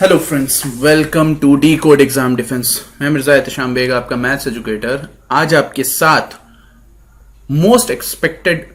Hello friends, welcome to the code exam defence. मैं मिर्जा एहतशाम बेग, आपका maths educator, आज आपके साथ most expected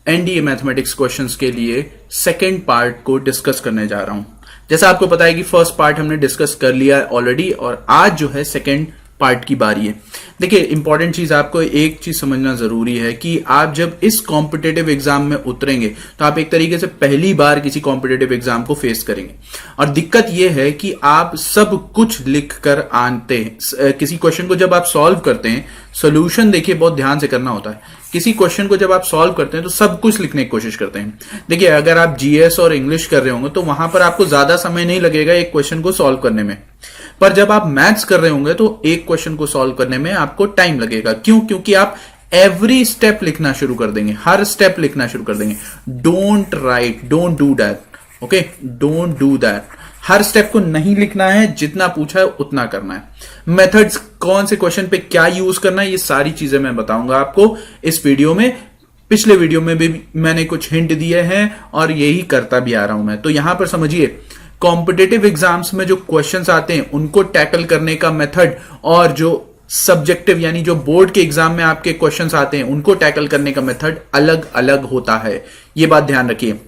NDA mathematics questions के लिए सेकंड पार्ट को डिस्कस करने जा रहा हूं। जैसा आपको पता है कि फर्स्ट पार्ट हमने डिस्कस कर लिया है ऑलरेडी और आज जो है सेकंड पार्ट की बारी है। देखिए, इंपॉर्टेंट चीज आपको एक चीज समझना जरूरी है कि आप जब इस कॉम्पिटेटिव एग्जाम में उतरेंगे तो आप एक तरीके से पहली बार किसी कॉम्पिटेटिव एग्जाम को फेस करेंगे और दिक्कत यह है कि आप सब कुछ लिख कर आते हैं। किसी क्वेश्चन को जब आप सॉल्व करते हैं, सोल्यूशन देखिए बहुत ध्यान से करना होता है। किसी क्वेश्चन को जब आप सॉल्व करते हैं तो सब कुछ लिखने की कोशिश करते हैं। देखिए, अगर आप जीएस और इंग्लिश कर रहे होंगे तो वहां पर आपको ज्यादा समय नहीं लगेगा एक क्वेश्चन को सॉल्व करने में, पर जब आप मैथ्स कर रहे होंगे तो एक क्वेश्चन को सॉल्व करने में आपको टाइम लगेगा। क्यों? क्योंकि आप एवरी स्टेप लिखना शुरू कर देंगे, हर स्टेप लिखना शुरू कर देंगे। Don't write, don't do that, okay, don't do that. Her step को नहीं लिखना है, जितना पूछा है उतना करना है। मेथड्स, कौन से क्वेश्चन पे क्या यूज करना है, ये सारी चीजें मैं बताऊंगा आपको इस वीडियो में। पिछले वीडियो में भी मैंने कुछ हिंट दिए हैं और यही करता भी आ रहा हूं मैं। तो यहां पर समझिए, कॉम्पिटिटिव एग्जाम्स में जो क्वेश्चंस आते हैं उनको टैकल करने का मेथड और जो सब्जेक्टिव यानी जो बोर्ड के एग्जाम में आपके क्वेश्चंस आते हैं उनको टैकल करने का मेथड अलग अलग होता है। ये बात ध्यान रखिए,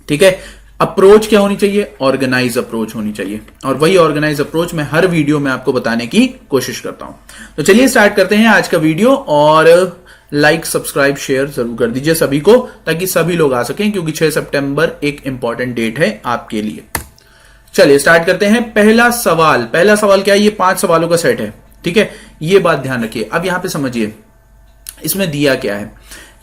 ठीक है। अप्रोच क्या होनी चाहिए? ऑर्गेनाइज अप्रोच होनी चाहिए, और वही ऑर्गेनाइज अप्रोच मैं हर वीडियो में आपको बताने की कोशिश करता हूं। तो चलिए स्टार्ट करते हैं आज का वीडियो, और लाइक, सब्सक्राइब, शेयर जरूर कर दीजिए सभी को, ताकि सभी लोग आ सकें, क्योंकि 6 सितंबर एक इंपॉर्टेंट डेट है आपके लिए। चलिए स्टार्ट करते हैं। पहला सवाल क्या है? ये 5 सवालों का सेट है, ठीक है। ये बात ध्यान रखिए। अब यहां पे समझिए इसमें दिया क्या है।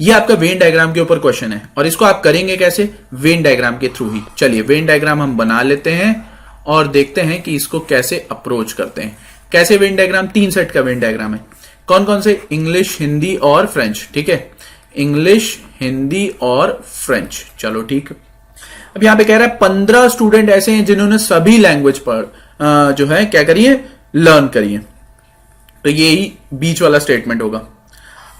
ये आपका वेन डायग्राम के ऊपर क्वेश्चन है, और इसको आप करेंगे कैसे? वेन डायग्राम के थ्रू ही। चलिए वेन डायग्राम हम बना लेते हैं और देखते हैं कि इसको कैसे अप्रोच करते हैं। कैसे वेन डायग्राम? 3 सेट का वेन डायग्राम है। कौन कौन से? इंग्लिश, हिंदी और फ्रेंच, ठीक है। इंग्लिश, हिंदी और फ्रेंच, चलो ठीक। अब यहां पे कह रहा है 15 स्टूडेंट ऐसे हैं जिन्होंने सभी लैंग्वेज पर जो है क्या करिए, लर्न करिए। तो यही बीच वाला स्टेटमेंट होगा।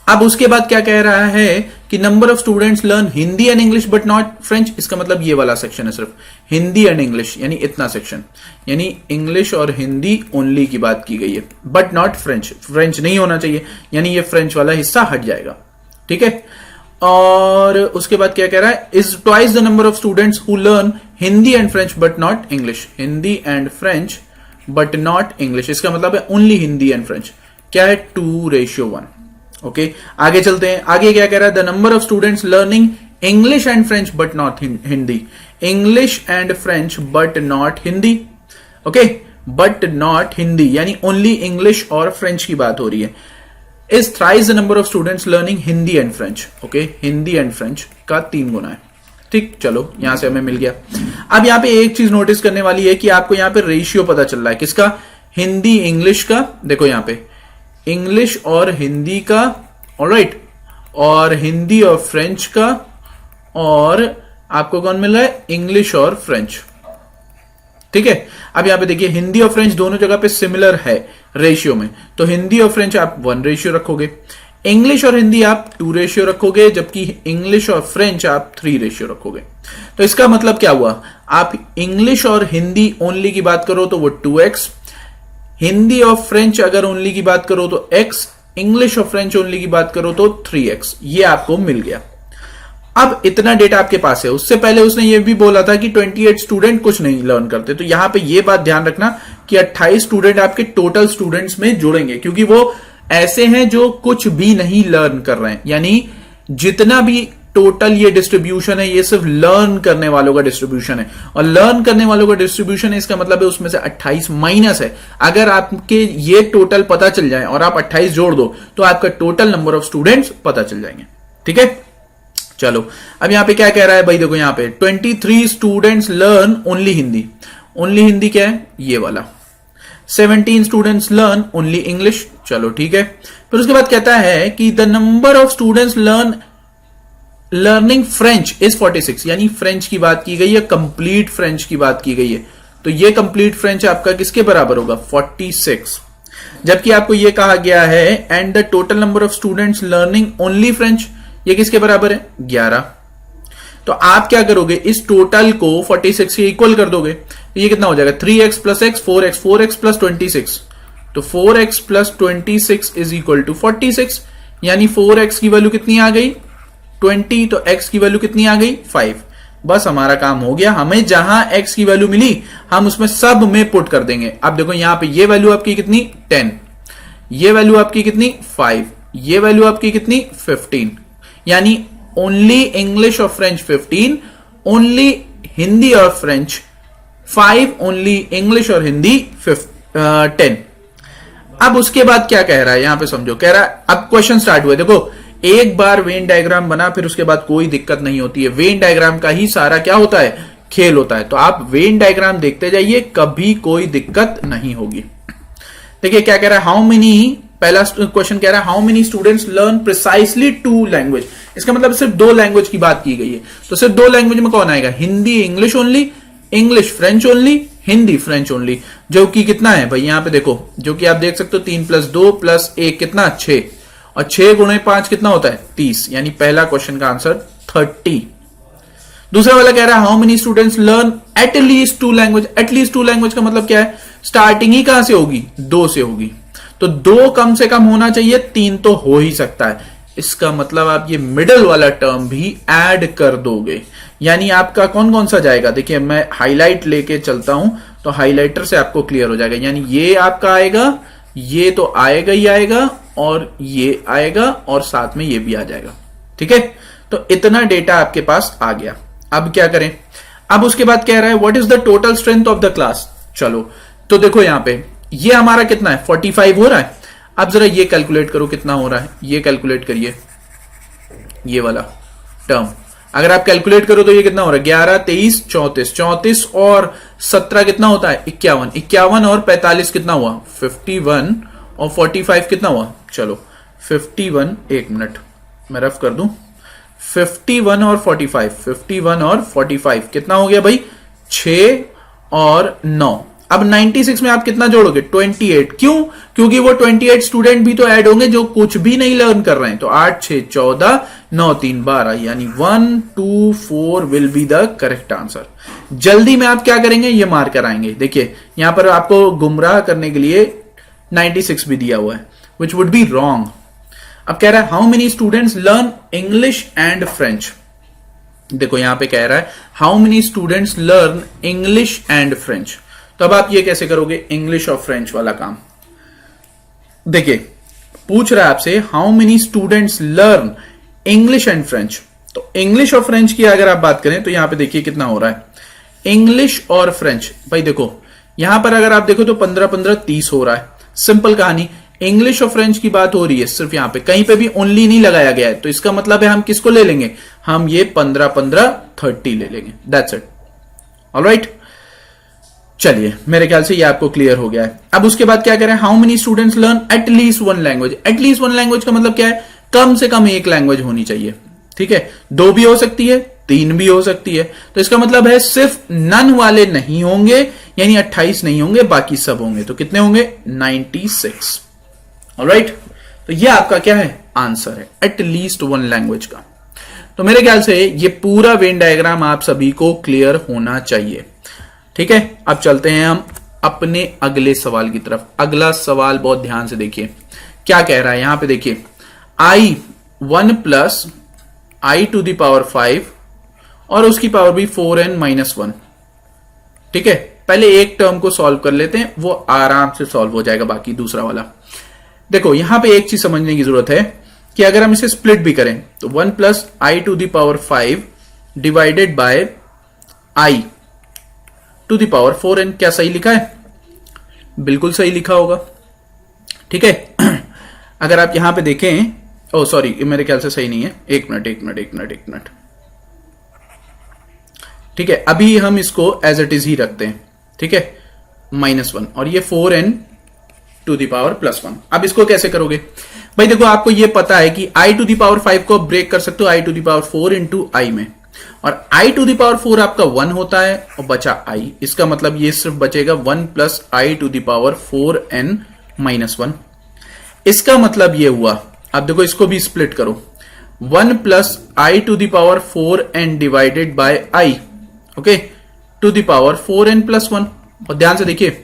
अब उसके बाद क्या कह रहा है कि number of students learn Hindi and English but not French. इसका मतलब ये वाला सेक्शन है, सिर्फ हिंदी एंड इंग्लिश, यानी इतना सेक्शन, यानी इंग्लिश और हिंदी ओनली की बात की गई है, बट नॉट फ्रेंच। फ्रेंच नहीं होना चाहिए, यानी ये फ्रेंच वाला हिस्सा हट जाएगा, ठीक है। और उसके बाद क्या कह रहा है? Is twice the number of students who learn Hindi and French but not English. Hindi and French but not English, इसका मतलब है ओनली हिंदी एंड फ्रेंच। क्या है? 2:1। ओके, आगे चलते हैं। आगे क्या कह रहा है? The number of students learning English and French but not Hindi. English and French but not Hindi, okay, but not Hindi, यानी ओनली इंग्लिश और फ्रेंच की बात हो रही है। Is thrice the number of students learning Hindi and French. Okay, Hindi and French का 3 गुना है, ठीक। चलो यहां से हमें मिल गया। अब यहां पे एक चीज नोटिस करने वाली है कि आपको यहां पे रेशियो पता चल रहा है। किसका? हिंदी इंग्लिश का। देखो यहां पे इंग्लिश और हिंदी का, ऑलराइट, और हिंदी और फ्रेंच का, और आपको कौन मिल रहा है? इंग्लिश और फ्रेंच, ठीक है। अब यहां पे देखिए हिंदी और फ्रेंच दोनों जगह पे सिमिलर है रेशियो में, तो हिंदी और फ्रेंच आप 1 रेशियो रखोगे, इंग्लिश और हिंदी आप 2 रेशियो रखोगे, जबकि इंग्लिश और फ्रेंच आप 3 रेशियो रखोगे। तो इसका मतलब क्या हुआ? आप इंग्लिश और हिंदी ओनली की बात करो तो वो 2x, हिंदी और फ्रेंच अगर ओनली की बात करो तो x, इंग्लिश और फ्रेंच ओनली की बात करो तो 3x। ये आपको मिल गया। अब इतना डेटा आपके पास है। उससे पहले उसने ये भी बोला था कि 28 स्टूडेंट कुछ नहीं लर्न करते, तो यहां पे ये बात ध्यान रखना कि 28 स्टूडेंट आपके टोटल स्टूडेंट्स में जुड़ेंगे, क्योंकि वो ऐसे हैं जो कुछ भी नहीं लर्न कर रहे हैं। यानी जितना भी टोटल ये डिस्ट्रीब्यूशन है, ये सिर्फ लर्न करने वालों का डिस्ट्रीब्यूशन है, और लर्न करने वालों का डिस्ट्रीब्यूशन है, इसका मतलब है उसमें से 28 माइनस है। अगर आपके ये टोटल पता चल जाए और आप 28 जोड़ दो तो आपका टोटल नंबर ऑफ स्टूडेंट्स पता चल जाएंगे, ठीक है। चलो अब यहां पे क्या कह रहा है भाई? देखो यहां पे 23 students learn only Hindi. Only Hindi क्या है? ये वाला। 17 स्टूडेंट्स लर्न ओनली इंग्लिश, चलो ठीक है। फिर उसके बाद कहता है कि the number of students learning French is 46, यानी फ्रेंच की बात की गई है, कंप्लीट फ्रेंच की बात की गई है। तो ये कंप्लीट फ्रेंच आपका किसके बराबर होगा? 46। जबकि आपको ये कहा गया है and the total number of students learning only French, ये किसके बराबर है? 11। तो आप क्या करोगे? इस टोटल को 46 से इक्वल कर दोगे। ये कितना हो जाएगा 3x plus x 4x plus 26, तो 4x plus 26 is equal to 46, यानी 4x की वैल्यू कितनी आ गई 20, तो x की वैल्यू कितनी आ गई 5। बस हमारा काम हो गया, हमें जहां x की वैल्यू मिली हम उसमें सब में पुट कर देंगे। अब देखो यहां पे ये वैल्यू आपकी कितनी 10, ये वैल्यू आपकी कितनी 5, ये वैल्यू आपकी कितनी 15, यानी ओनली इंग्लिश और फ्रेंच 15, ओनली हिंदी और फ्रेंच 5, ओनली इंग्लिश और हिंदी 10। अब उसके बाद क्या कह रहा है यहां पे समझो, कह रहा है अब क्वेश्चन स्टार्ट हुए। देखो एक बार वेन डायग्राम बना फिर उसके बाद कोई दिक्कत नहीं होती है, वेन डायग्राम का ही सारा क्या होता है खेल होता है। तो आप वेन डायग्राम देखते जाइए, कभी कोई दिक्कत नहीं होगी। देखिए क्या कह रहा है, हाउ मेनी, पहला क्वेश्चन कह रहा है how many students learn precisely 2 language. इसका मतलब सिर्फ 2 लैंग्वेज की बात की गई है, तो सिर्फ 2 लैंग्वेज में कौन आएगा, Hindi English only, English French only, Hindi French only, जो कि कितना है भाई यहां पे देखो, जो कि आप देख सकते हो 3 + 2 + 1 कितना 6, और 6 × 5 कितना होता है 30, यानी पहला क्वेश्चन का आंसर 30। दूसरा वाला कह रहा है how many students learn at least 2 language. At least 2 language का मतलब क्या है, स्टार्टिंग ही कहां से होगी 2 से होगी, तो 2 कम से कम होना चाहिए, 3 तो हो ही सकता है। इसका मतलब आप ये मिडल वाला टर्म भी ऐड कर दोगे, यानी आपका कौन कौन सा जाएगा। देखिए मैं हाईलाइट लेके चलता हूं तो हाईलाइटर से आपको क्लियर हो जाएगा, यानी ये आपका आएगा, ये तो आएगा ही आएगा, और ये आएगा, और साथ में ये भी आ जाएगा। ठीक है, तो इतना डेटा आपके पास आ गया। अब क्या करें, अब उसके बाद कह रहा है what is the total strength of the class. चलो तो देखो यहां पे ये हमारा कितना है 45 हो रहा है। अब जरा ये कैलकुलेट करो कितना हो रहा है, ये कैलकुलेट करिए, ये वाला टर्म अगर आप कैलकुलेट करो तो ये कितना हो रहा है 11, 23, 34, 34 और 17 कितना होता है 51, 51 और 45 कितना हुआ 51, और 45 कितना हुआ, चलो 51, एक मिनट मैं रफ कर दूं, 51 और 45, 51 और 45 कितना हो गया भाई 6 और 9। अब 96 में आप कितना जोड़ोगे 28, क्यों, क्योंकि वो 28 स्टूडेंट भी तो ऐड होंगे जो कुछ भी नहीं लर्न कर रहे हैं, तो 8, 6, 14, 9, 3, 12, यानी 1, 2, 4 will be the correct answer. जल्दी में आप क्या करेंगे, ये मार कर आएंगे। देखिए यहां पर आपको गुमराह करने के लिए 96 भी दिया हुआ है, विच वुड बी रॉन्ग। अब कह रहा है how many students learn English and French. देखो यहां पे कह रहा है how many students learn English and French, तो अब आप ये कैसे करोगे इंग्लिश और फ्रेंच वाला काम। देखिए पूछ रहा है आपसे how many students learn English and French, तो इंग्लिश और फ्रेंच की अगर आप बात करें तो यहां पे देखिए कितना हो रहा है इंग्लिश और फ्रेंच। भाई देखो यहां पर अगर आप देखो तो 15, 15, 30 हो रहा है, सिंपल कहानी। इंग्लिश और फ्रेंच की बात हो रही है सिर्फ, यहां पे कहीं पे भी ओनली नहीं लगाया गया है, तो इसका मतलब है हम किसको ले लेंगे, हम ये 15, 15, 30 ले लेंगे, दैट्स इट। ऑलराइट, चलिए मेरे ख्याल से ये आपको क्लियर हो गया है। अब उसके बाद क्या करें, how many students learn at least 1 language. At least 1 language का मतलब क्या है, कम से कम 1 लैंग्वेज होनी चाहिए। ठीक है, 2 भी हो सकती है, 3 भी हो सकती है, तो इसका मतलब है सिर्फ नन वाले नहीं होंगे, यानी 28 नहीं होंगे, बाकी सब होंगे, तो कितने होंगे 96। ऑलराइट, तो ये आपका क्या है आंसर है एट लीस्ट 1 लैंग्वेज का। तो मेरे ख्याल से ये पूरा वेन डायग्राम आप सभी को क्लियर होना चाहिए। ठीक है, अब चलते हैं हम अपने अगले सवाल की तरफ। अगला सवाल बहुत ध्यान से देखिए क्या कह रहा है, यहां पे देखिए i1 + i⁵ और उसकी पावर भी 4n-1। ठीक है, पहले एक टर्म को सॉल्व कर लेते हैं, वो आराम से सॉल्व हो जाएगा, बाकी दूसरा वाला। देखो यहां पे एक चीज समझने की जरूरत है कि अगर हम इसे स्प्लिट भी करें तो 1 + i⁵ डिवाइडेड बाय i⁴n, क्या सही लिखा है, बिल्कुल सही लिखा होगा। ठीक है, अगर आप यहां पे देखें, ओ सॉरी मेरे ख्याल से सही नहीं है, एक मिनट। ठीक है, अभी हम इसको एज इट इज ही रखते हैं। ठीक है, -1 और ये 4n⁴ अब इसको कैसे करोगे भाई, देखो आपको ये पता है कि i⁵ को ब्रेक कर सकते हो i⁴ इंटू i में, और i⁴ आपका 1 होता है और बचा i, इसका मतलब ये सिर्फ बचेगा 1 + i⁴n-1। इसका मतलब ये हुआ, अब देखो इसको भी स्प्लिट करो, 1 + i⁴n divided by i, okay, to the power 4n+1। और ध्यान से देखिए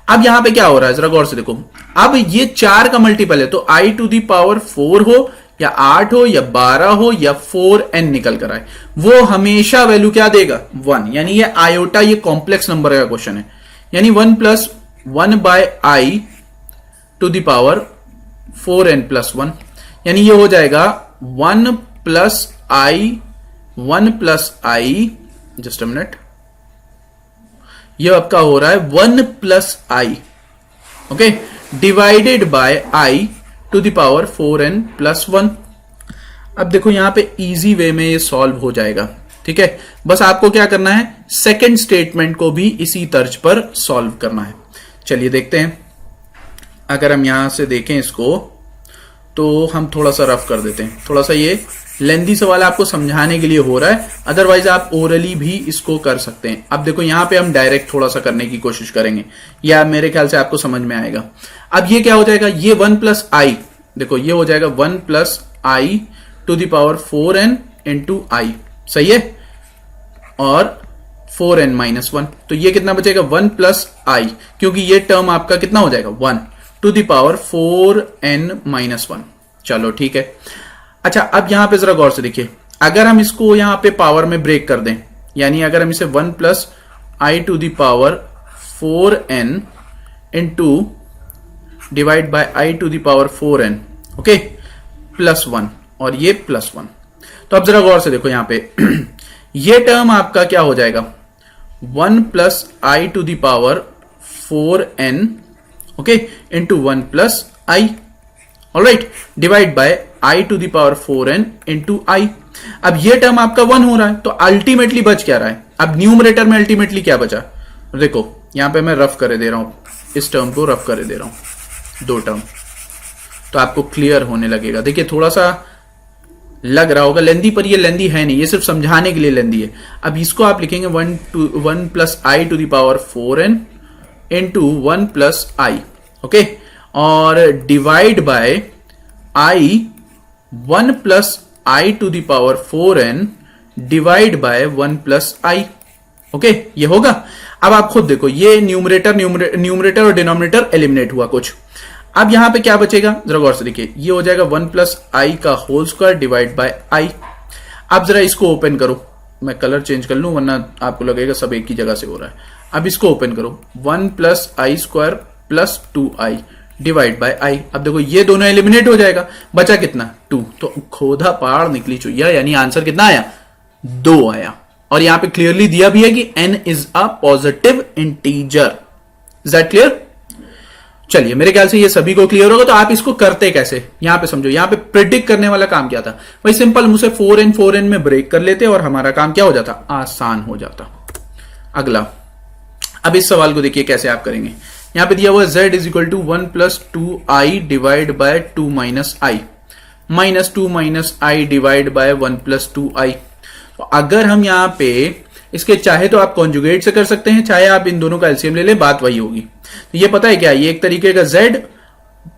अब यहां पे क्या हो रहा है, जरा गौर से देखो। अब ये 4 का मल्टीपल है, तो i टू द पावर 4 हो या 8 हो या 12 हो या 4n निकल कर आए, वो हमेशा वैल्यू क्या देगा, 1। यानी ये आयोटा, ये कॉम्प्लेक्स नंबर का क्वेश्चन है, यानी 1+1/i to the power 4n+1, यानी ये हो जाएगा 1+i, जस्ट अ मिनट, ये आपका हो रहा है 1+i, okay, divided by i to the power 4n+1। अब देखो यहां पे इजी वे में ये सॉल्व हो जाएगा, ठीक है। बस आपको क्या करना है, सेकंड स्टेटमेंट को भी इसी तर्ज पर सॉल्व करना है। चलिए देखते हैं। अगर हम यहां से देखें इसको तो हम थोड़ा सा रफ कर देते हैं, थोड़ा सा ये लेंदी सवाल आपको समझाने के लिए हो रहा है, अदरवाइज आप ओरली भी इसको कर सकते हैं। अब देखो यहां पे हम डायरेक्ट थोड़ा सा करने की कोशिश करेंगे, या मेरे ख्याल से आपको समझ में आएगा। अब ये क्या हो जाएगा, ये 1+i, देखो ये हो जाएगा 1+i to the power 4n into i, सही है, और 4n-1, तो ये कितना बचेगा 1+i, क्योंकि ये टर्म आपका कितना हो जाएगा 1 टू द पावर 4n-1। चलो ठीक है। अच्छा अब यहां पे जरा गौर से देखिए, अगर हम इसको यहां पे पावर में ब्रेक कर दें, यानी अगर हम इसे 1+i to the power 4n into divide by i to the power 4n, okay, +1 और ये +1, तो अब जरा गौर से देखो यहां पे ये टर्म आपका क्या हो जाएगा 1+i to the power 4n, okay, into 1+i, alright, divide by i to the power 4n into i। अब ये टर्म आपका 1 हो रहा है, तो अल्टीमेटली बच क्या रहा है, अब न्यूमरेटर में अल्टीमेटली क्या बचा, देखो यहां पे मैं रफ करे दे रहा हूं, इस टर्म को रफ करे दे रहा हूं, 2 टर्म, तो आपको क्लियर होने लगेगा। देखिए थोड़ा सा लग रहा होगा लेंदी, पर ये लेंदी है नहीं, ये सिर्फ समझाने के लिए लेंदी है। अब इसको आप लिखेंगे 1+i to the power 4n into 1+i, okay, और divide by i 1+i to the power 4n divide by 1+i, okay, ये होगा। अब आप खुद देखो, ये न्यूमरेटर और डिनोमिनेटर एलिमिनेट हुआ कुछ। अब यहां पे क्या बचेगा, जरा गौर से देखिए, ये हो जाएगा 1+i का whole square divide by i। अब जरा इसको ओपन करो, मैं कलर चेंज कर लूं वरना आपको लगेगा सब एक ही जगह से हो रहा है। अब इसको ओपन करो, 1+i² plus 2i divide by i। अब देखो ये दोनों एलिमिनेट हो जाएगा, बचा कितना 2, तो खोदा पहाड़ निकली चुईया, यानी आंसर कितना आया 2 आया। और यहां पे क्लियरली दिया भी है कि n is a positive integer. Is that clear? चलिए मेरे ख्याल से ये सभी को क्लियर होगा। तो आप इसको करते कैसे, यहां पे समझो, यहां पे प्रिडिक्ट करने वाला काम क्या था, वही सिंपल मुझसे 4n में ब्रेक कर लेते और हमारा काम क्या हो जाता, आसान हो जाता। अगला, अब इस सवाल को देखिए कैसे आप करेंगे। यहां पे दिया हुआ z is equal to 1+2i divide by 2 - i minus 2 - i divide by 1+2i। तो अगर हम यहां पे इसके चाहे तो आप कॉन्जुगेट से कर सकते हैं, चाहे आप इन दोनों का एलसीएम ले लें, बात वही होगी। तो ये पता है क्या, ये एक तरीके का z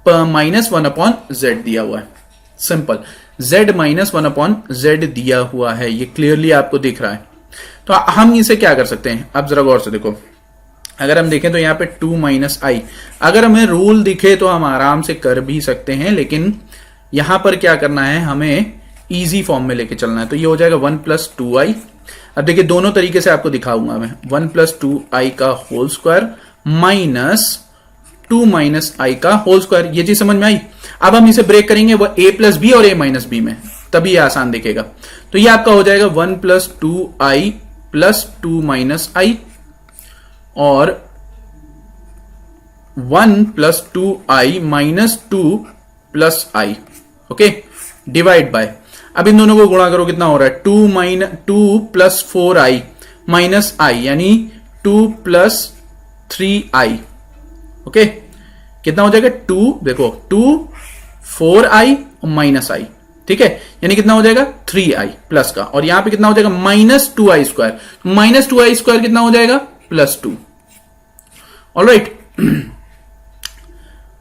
-1/z दिया हुआ है, सिंपल z -1/z दिया हुआ है, ये क्लियरली आपको दिख रहा है। तो हम इसे क्या कर सकते हैं, अब जरा गौर से देखो, अगर हम देखें तो यहाँ पे 2 - i, अगर हमें रूल दिखे तो हम आराम से कर भी सकते हैं, लेकिन यहां पर क्या करना है, हमें इजी फॉर्म में लेके चलना है। तो ये हो जाएगा 1+2i। अब देखिए दोनों तरीके से आपको दिखाऊंगा मैं, 1+2i का होल स्क्वायर माइनस 2 - i का होल स्क्वायर। ये चीज समझ में आई? अब हम इसे ब्रेक करेंगे वो a+b और a-b में, तभी ये आसान दिखेगा। तो ये आपका हो जाएगा 1+2i प्लस 2 - i और 1+2i minus 2 + i, okay, divide by, अब इन दोनों को गुणा करो, कितना हो रहा है 2 + 4i माइनस i, यानी 2 + 3i, ओके, कितना हो जाएगा 2, देखो 2 4i और माइनस i, ठीक है, यानी कितना हो जाएगा 3i प्लस का, और यहां पे कितना हो जाएगा -2i², -2i² कितना हो जाएगा +2। ऑलराइट,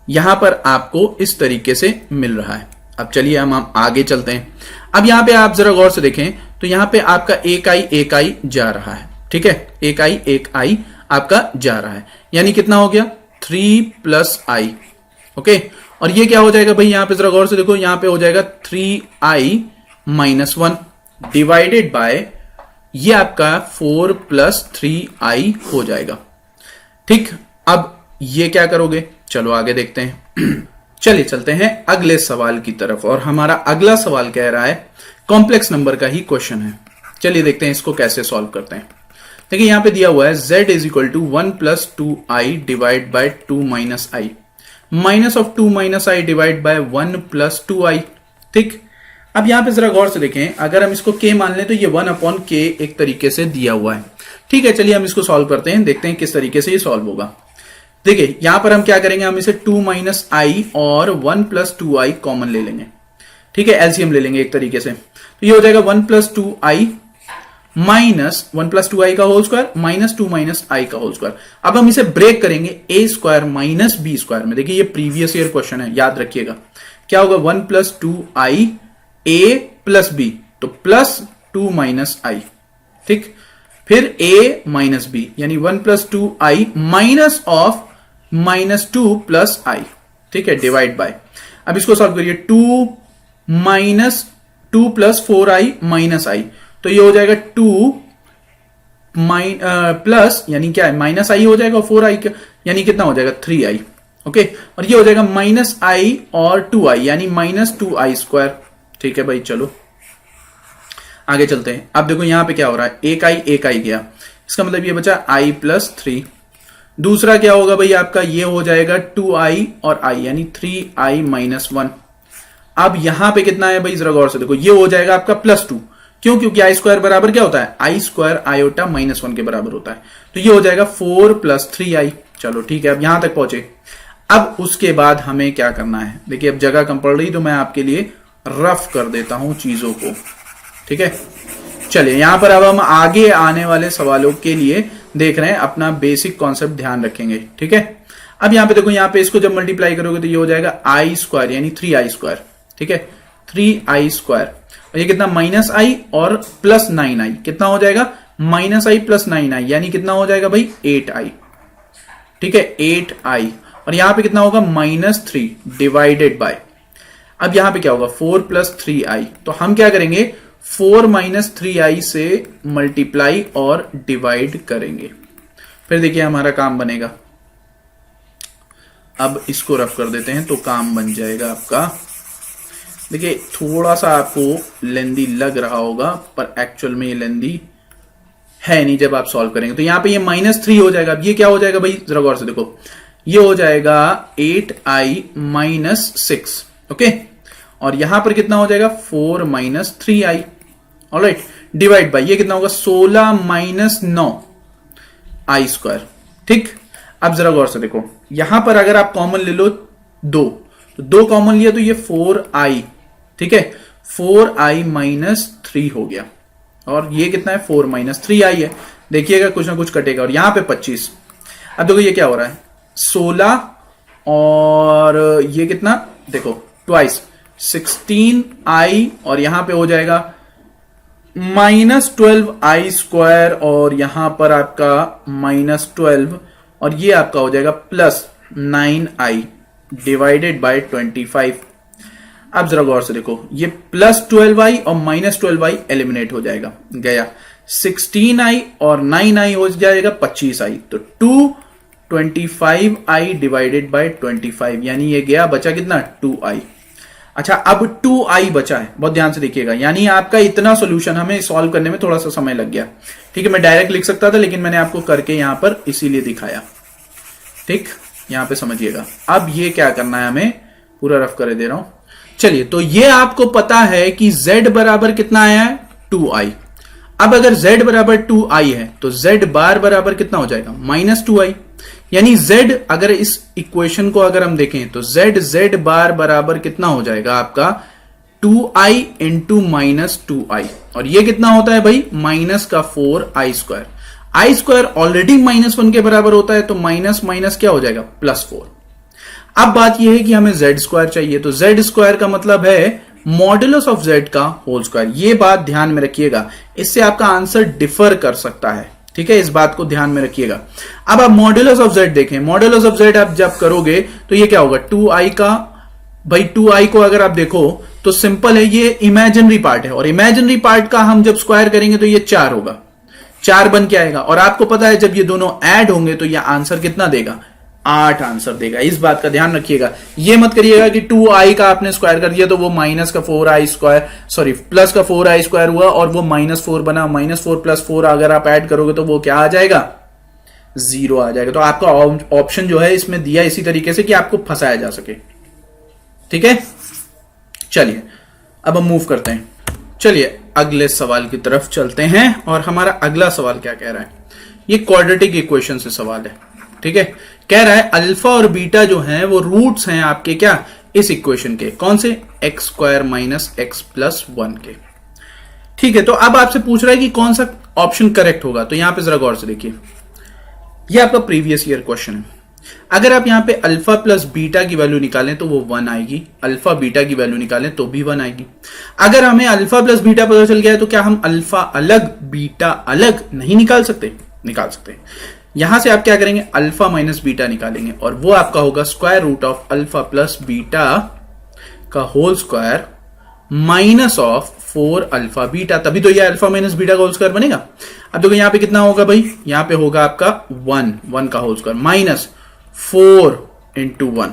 यहां पर आपको इस तरीके से मिल रहा है। अब चलिए हम आगे चलते हैं। अब यहां पे आप जरा गौर से देखें तो यहां पे आपका एक आई जा रहा है, ठीक है, एक आई आपका जा रहा है, यानी कितना हो गया 3 प्लस आई। ओके, और ये क्या हो जाएगा भाई, यहां पे जरा गौर से देखो, यहां पे हो जाएगा 3i माइनस 1 डिवाइडेड बाय ये आपका 4 प्लस 3i हो जाएगा। ठीक, अब ये क्या करोगे, चलो आगे देखते हैं। चलिए चलते हैं अगले सवाल की तरफ, और हमारा अगला सवाल कह रहा है कॉम्प्लेक्स नंबर का ही क्वेश्चन है। चलिए देखते हैं इसको कैसे सॉल्व करते हैं। देखिए यहां पे दिया हुआ है z is equal to 1 plus 2i divide by 2 minus i, minus of 2 minus i divide by 1 plus 2i। ठीक, अब यहां पे जरा गौर से देखें, अगर हम इसको k मान लें तो ये 1 अपॉन k एक तरीके से दिया हुआ है। ठीक है, चलिए हम इसको सॉल्व करते हैं, देखते हैं किस तरीके से ये सॉल्व होगा। देखिए यहां पर हम क्या करेंगे, हम इसे 2 माइनस आई और 1 प्लस 2i कॉमन ले लेंगे। ठीक है, एलसीएम ले लेंगे एक तरीके से, तो ये हो जाएगा 1 plus 2i minus 1 plus 2i का whole square minus 2 minus i का होल स्क्वायर। अब हम इसे ब्रेक करेंगे a square minus b square में। देखिए ये प्रीवियस ईयर क्वेश्चन है, याद रखिएगा। क्या होगा 1 plus 2i a plus b, तो प्लस 2 माइनस आई। ठीक, फिर a माइनस बी यानी 1 plus 2i minus of minus 2 plus i. ठीक है, डिवाइड बाय, अब इसको सॉल्व करिए, 2 माइनस 2 प्लस 4i माइनस आई, तो ये हो जाएगा 2 प्लस यानी क्या है माइनस आई हो जाएगा, और 4i यानी कितना हो जाएगा 3i। ओके, और ये हो जाएगा माइनस आई और 2i यानी माइनस 2i स्क्वायर। ठीक है भाई, चलो आगे चलते हैं। अब देखो यहां पे क्या हो रहा है, एक आई गया, इसका मतलब ये बचा i प्लस 3। दूसरा क्या होगा भाई आपका, ये हो जाएगा 2i और i यानी 3i माइनस 1। अब यहां पे कितना है भाई, जरा गौर से देखो, ये हो जाएगा आपका प्लस 2। क्यों, क्योंकि आई स्क्वायर बराबर क्या होता है, आई स्क्वायर आयोटा माइनस 1 के बराबर होता है, तो ये हो जाएगा 4 प्लस 3i। चलो ठीक है, अब यहां तक पहुंचे। अब उसके बाद हमें क्या करना है, देखिए अब जगह कम पड़ रही तो मैं आपके लिए रफ कर देता हूं चीजों को। ठीक है, चलिए यहां पर अब हम आगे आने वाले सवालों के लिए देख रहे हैं, अपना बेसिक कॉन्सेप्ट ध्यान रखेंगे। ठीक है, अब यहां पे देखो, यहां पे इसको जब मल्टीप्लाई करोगे तो ये हो जाएगा आई स्क्वायर यानी 3i स्क्वायर। ठीक है, 3i स्क्वायर, और ये कितना माइनस आई और प्लस 9i, कितना हो जाएगा माइनस आई प्लस 9i यानी कितना हो जाएगा भाई 8i। ठीक है, 8i, और यहां पे कितना होगा माइनस 3 डिवाइडेड बाय, अब यहां पे क्या होगा 4 प्लस 3i, तो हम क्या करेंगे 4 माइनस 3i से मल्टीप्लाई और डिवाइड करेंगे, फिर देखिए हमारा काम बनेगा। अब इसको रफ कर देते हैं तो काम बन जाएगा आपका। देखिए थोड़ा सा आपको लेंदी लग रहा होगा, पर एक्चुअल में ये लेंदी है नहीं जब आप सॉल्व करेंगे। तो यहां पे ये माइनस 3 हो जाएगा। अब ये क्या हो जाएगा भाई, जरा गौर से देखो, ये हो जाएगा 8i माइनस 6। ओके, और यहां पर कितना हो जाएगा 4 minus 3i। Alright, divide bye ये कितना होगा 16 माइनस 9 आई स्क्वायर। ठीक, अब जरा गौर से देखो, यहां पर अगर आप कॉमन ले लो 2, तो 2 कॉमन लिया तो ये 4i। ठीक है, 4i माइनस 3 हो गया, और ये कितना है 4 माइनस 3i है। देखिएगा कुछ ना कुछ कटेगा, और यहां पे 25। अब देखो ये क्या हो रहा है 16, और ये कितना देखो ट्वाइस 16i, और यहां पे हो जाएगा माइनस 12i स्क्वायर, और यहां पर आपका माइनस 12, और ये आपका हो जाएगा प्लस 9i डिवाइडेड बाय 25। अब जरा गौर से देखो, ये प्लस 12i और माइनस 12i एलिमिनेट हो जाएगा, गया 16i और 9i हो जाएगा 25i, तो 225i डिवाइडेड बाय 25 यानी ये गया, बचा कितना 2i। अच्छा, अब 2i बचा है, बहुत ध्यान से देखिएगा, यानी आपका इतना सॉल्यूशन हमें सॉल्व करने में थोड़ा सा समय लग गया। ठीक है, मैं डायरेक्ट लिख सकता था, लेकिन मैंने आपको करके यहां पर इसीलिए दिखाया। ठीक, यहां पे समझिएगा। अब ये क्या करना है, हमें पूरा रफ कर दे रहा हूं। चलिए, तो ये आपको पता है कि z बराबर कितना आया है 2i। अब अगर z बराबर 2i है तो z बार बराबर कितना हो जाएगा माइनस 2i, यानी z अगर इस इक्वेशन को अगर हम देखें तो z बार बराबर कितना हो जाएगा आपका 2i इंटू माइनस 2i, और ये कितना होता है भाई माइनस का 4i स्क्वायर। आई स्क्वायर ऑलरेडी माइनस 1 के बराबर होता है, तो माइनस माइनस क्या हो जाएगा प्लस 4। अब बात यह है कि हमें z स्क्वायर चाहिए, तो z स्क्वायर का मतलब है मॉडुलस ऑफ z का होल स्क्वायर। ये बात ध्यान में रखिएगा, इससे आपका आंसर डिफर कर सकता है। ठीक है, इस बात को ध्यान में रखिएगा। अब आप मॉड्यूलस ऑफ जेड देखें, मॉड्यूलस ऑफ जेड आप जब करोगे तो ये क्या होगा, 2i का, भाई 2i को अगर आप देखो तो सिंपल है, ये इमेजिनरी पार्ट है और इमेजिनरी पार्ट का हम जब स्क्वायर करेंगे तो ये 4 होगा, 4 बन के आएगा। और आपको पता है जब ये दोनों ऐड होंगे तो ये आंसर कितना देगा, 8 आंसर देगा। इस बात का ध्यान रखिएगा, ये मत करिएगा कि 2i का आपने स्क्वायर कर दिया तो वो माइनस का 4i स्क्वायर, सॉरी प्लस का 4i स्क्वायर हुआ और वो -4 बना, -4 + 4 अगर आप ऐड करोगे तो वो क्या आ जाएगा, 0 आ जाएगा। तो आपका ऑप्शन जो है इसमें दिया इसी तरीके से कि आपको फंसाया जा सके। ठीक है, चलिए अब हम मूव करते हैं, चलिए अगले सवाल की तरफ चलते हैं। और हमारा अगला सवाल क्या कह रहा है, ये क्वाड्रेटिक इक्वेशन से सवाल है। ठीक है, कह रहा है अल्फा और बीटा जो हैं वो रूट्स हैं आपके क्या, इस इक्वेशन के, कौन से, x² - x + 1 के। ठीक है, तो अब आपसे पूछ रहा है कि कौन सा ऑप्शन करेक्ट होगा। तो यहां पे जरा गौर से देखिए, ये आपका प्रीवियस ईयर क्वेश्चन है। अगर आप यहां पे अल्फा प्लस बीटा की वैल्यू निकालें तो वो 1 आएगी, अल्फा बीटा की वैल्यू निकालें तो भी 1 आएगी। अगर हमें अल्फा प्लस बीटा पता चल गया है तो क्या हम अल्फा अलग बीटा अलग नहीं निकाल सकते, निकाल सकते हैं। यहां से आप क्या करेंगे, अल्फा माइनस बीटा निकालेंगे और वो आपका होगा √ अल्फा प्लस बीटा का होल स्क्वायर -4 अल्फा बीटा, तभी तो ये अल्फा माइनस बीटा का होल स्क्वायर बनेगा। अब देखो यहां पे कितना होगा भाई, यहां पे होगा आपका 1 का होल स्क्वायर -4 × 1।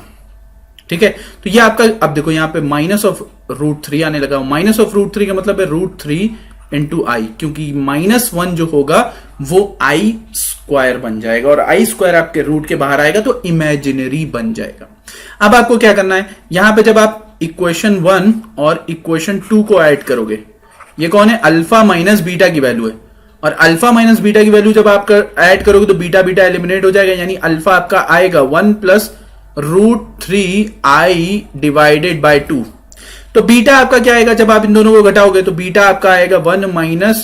ठीक है, तो ये आपका, अब देखो यहां पे -√3 आने लगा, -√3 का मतलब है √3 × i, क्योंकि -1 जो होगा वो i² बन जाएगा और i² आपके रूट के बाहर आएगा तो इमेजिनरी बन जाएगा। अब आपको क्या करना है, यहां पे जब आप इक्वेशन 1 और इक्वेशन 2 को ऐड करोगे, ये कौन है, अल्फा माइनस बीटा की वैल्यू है, और अल्फा माइनस बीटा की वैल्यू जब आप ऐड करोगे तो बीटा बीटा एलिमिनेट हो जाएगा, यानी अल्फा आपका आएगा 1 + √3i / 2। तो बीटा आपका क्या आएगा, जब आप इन दोनों को घटाओगे तो बीटा आपका आएगा 1 -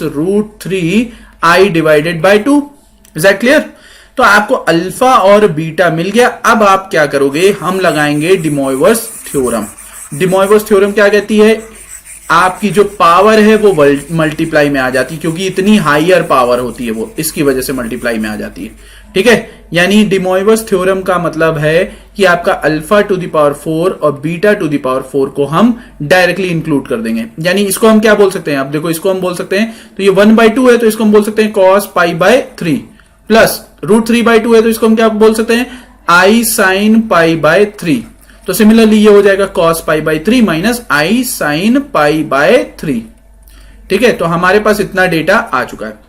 √3i / 2। Is that clear. तो आपको अल्फा और बीटा मिल गया। अब आप क्या करोगे, हम लगाएंगे day Moivre's theorem. Day Moivre's theorem क्या कहती है, आपकी जो पावर है वो मल्टीप्लाई में आ जाती है, क्योंकि इतनी हायर पावर होती है वो, इसकी वजह से मल्टीप्लाई में आ जाती है। ठीक है, यानी डे मोइवर्स थ्योरम का मतलब है कि आपका अल्फा टू द पावर 4 और बीटा टू द पावर 4 को हम डायरेक्टली इंक्लूड कर देंगे। यानी इसको हम क्या बोल सकते हैं, आप देखो इसको हम बोल सकते हैं, तो ये 1/2 है तो इसको हम बोल सकते हैं cos π/3 प्लस √3/2 है तो इसको हम क्या बोल सकते हैं, i sin π/3। तो सिमिलरली ये हो जाएगा cos π/3 माइनस i sin π/3। ठीक है, तो हमारे पास इतना डेटा आ चुका है।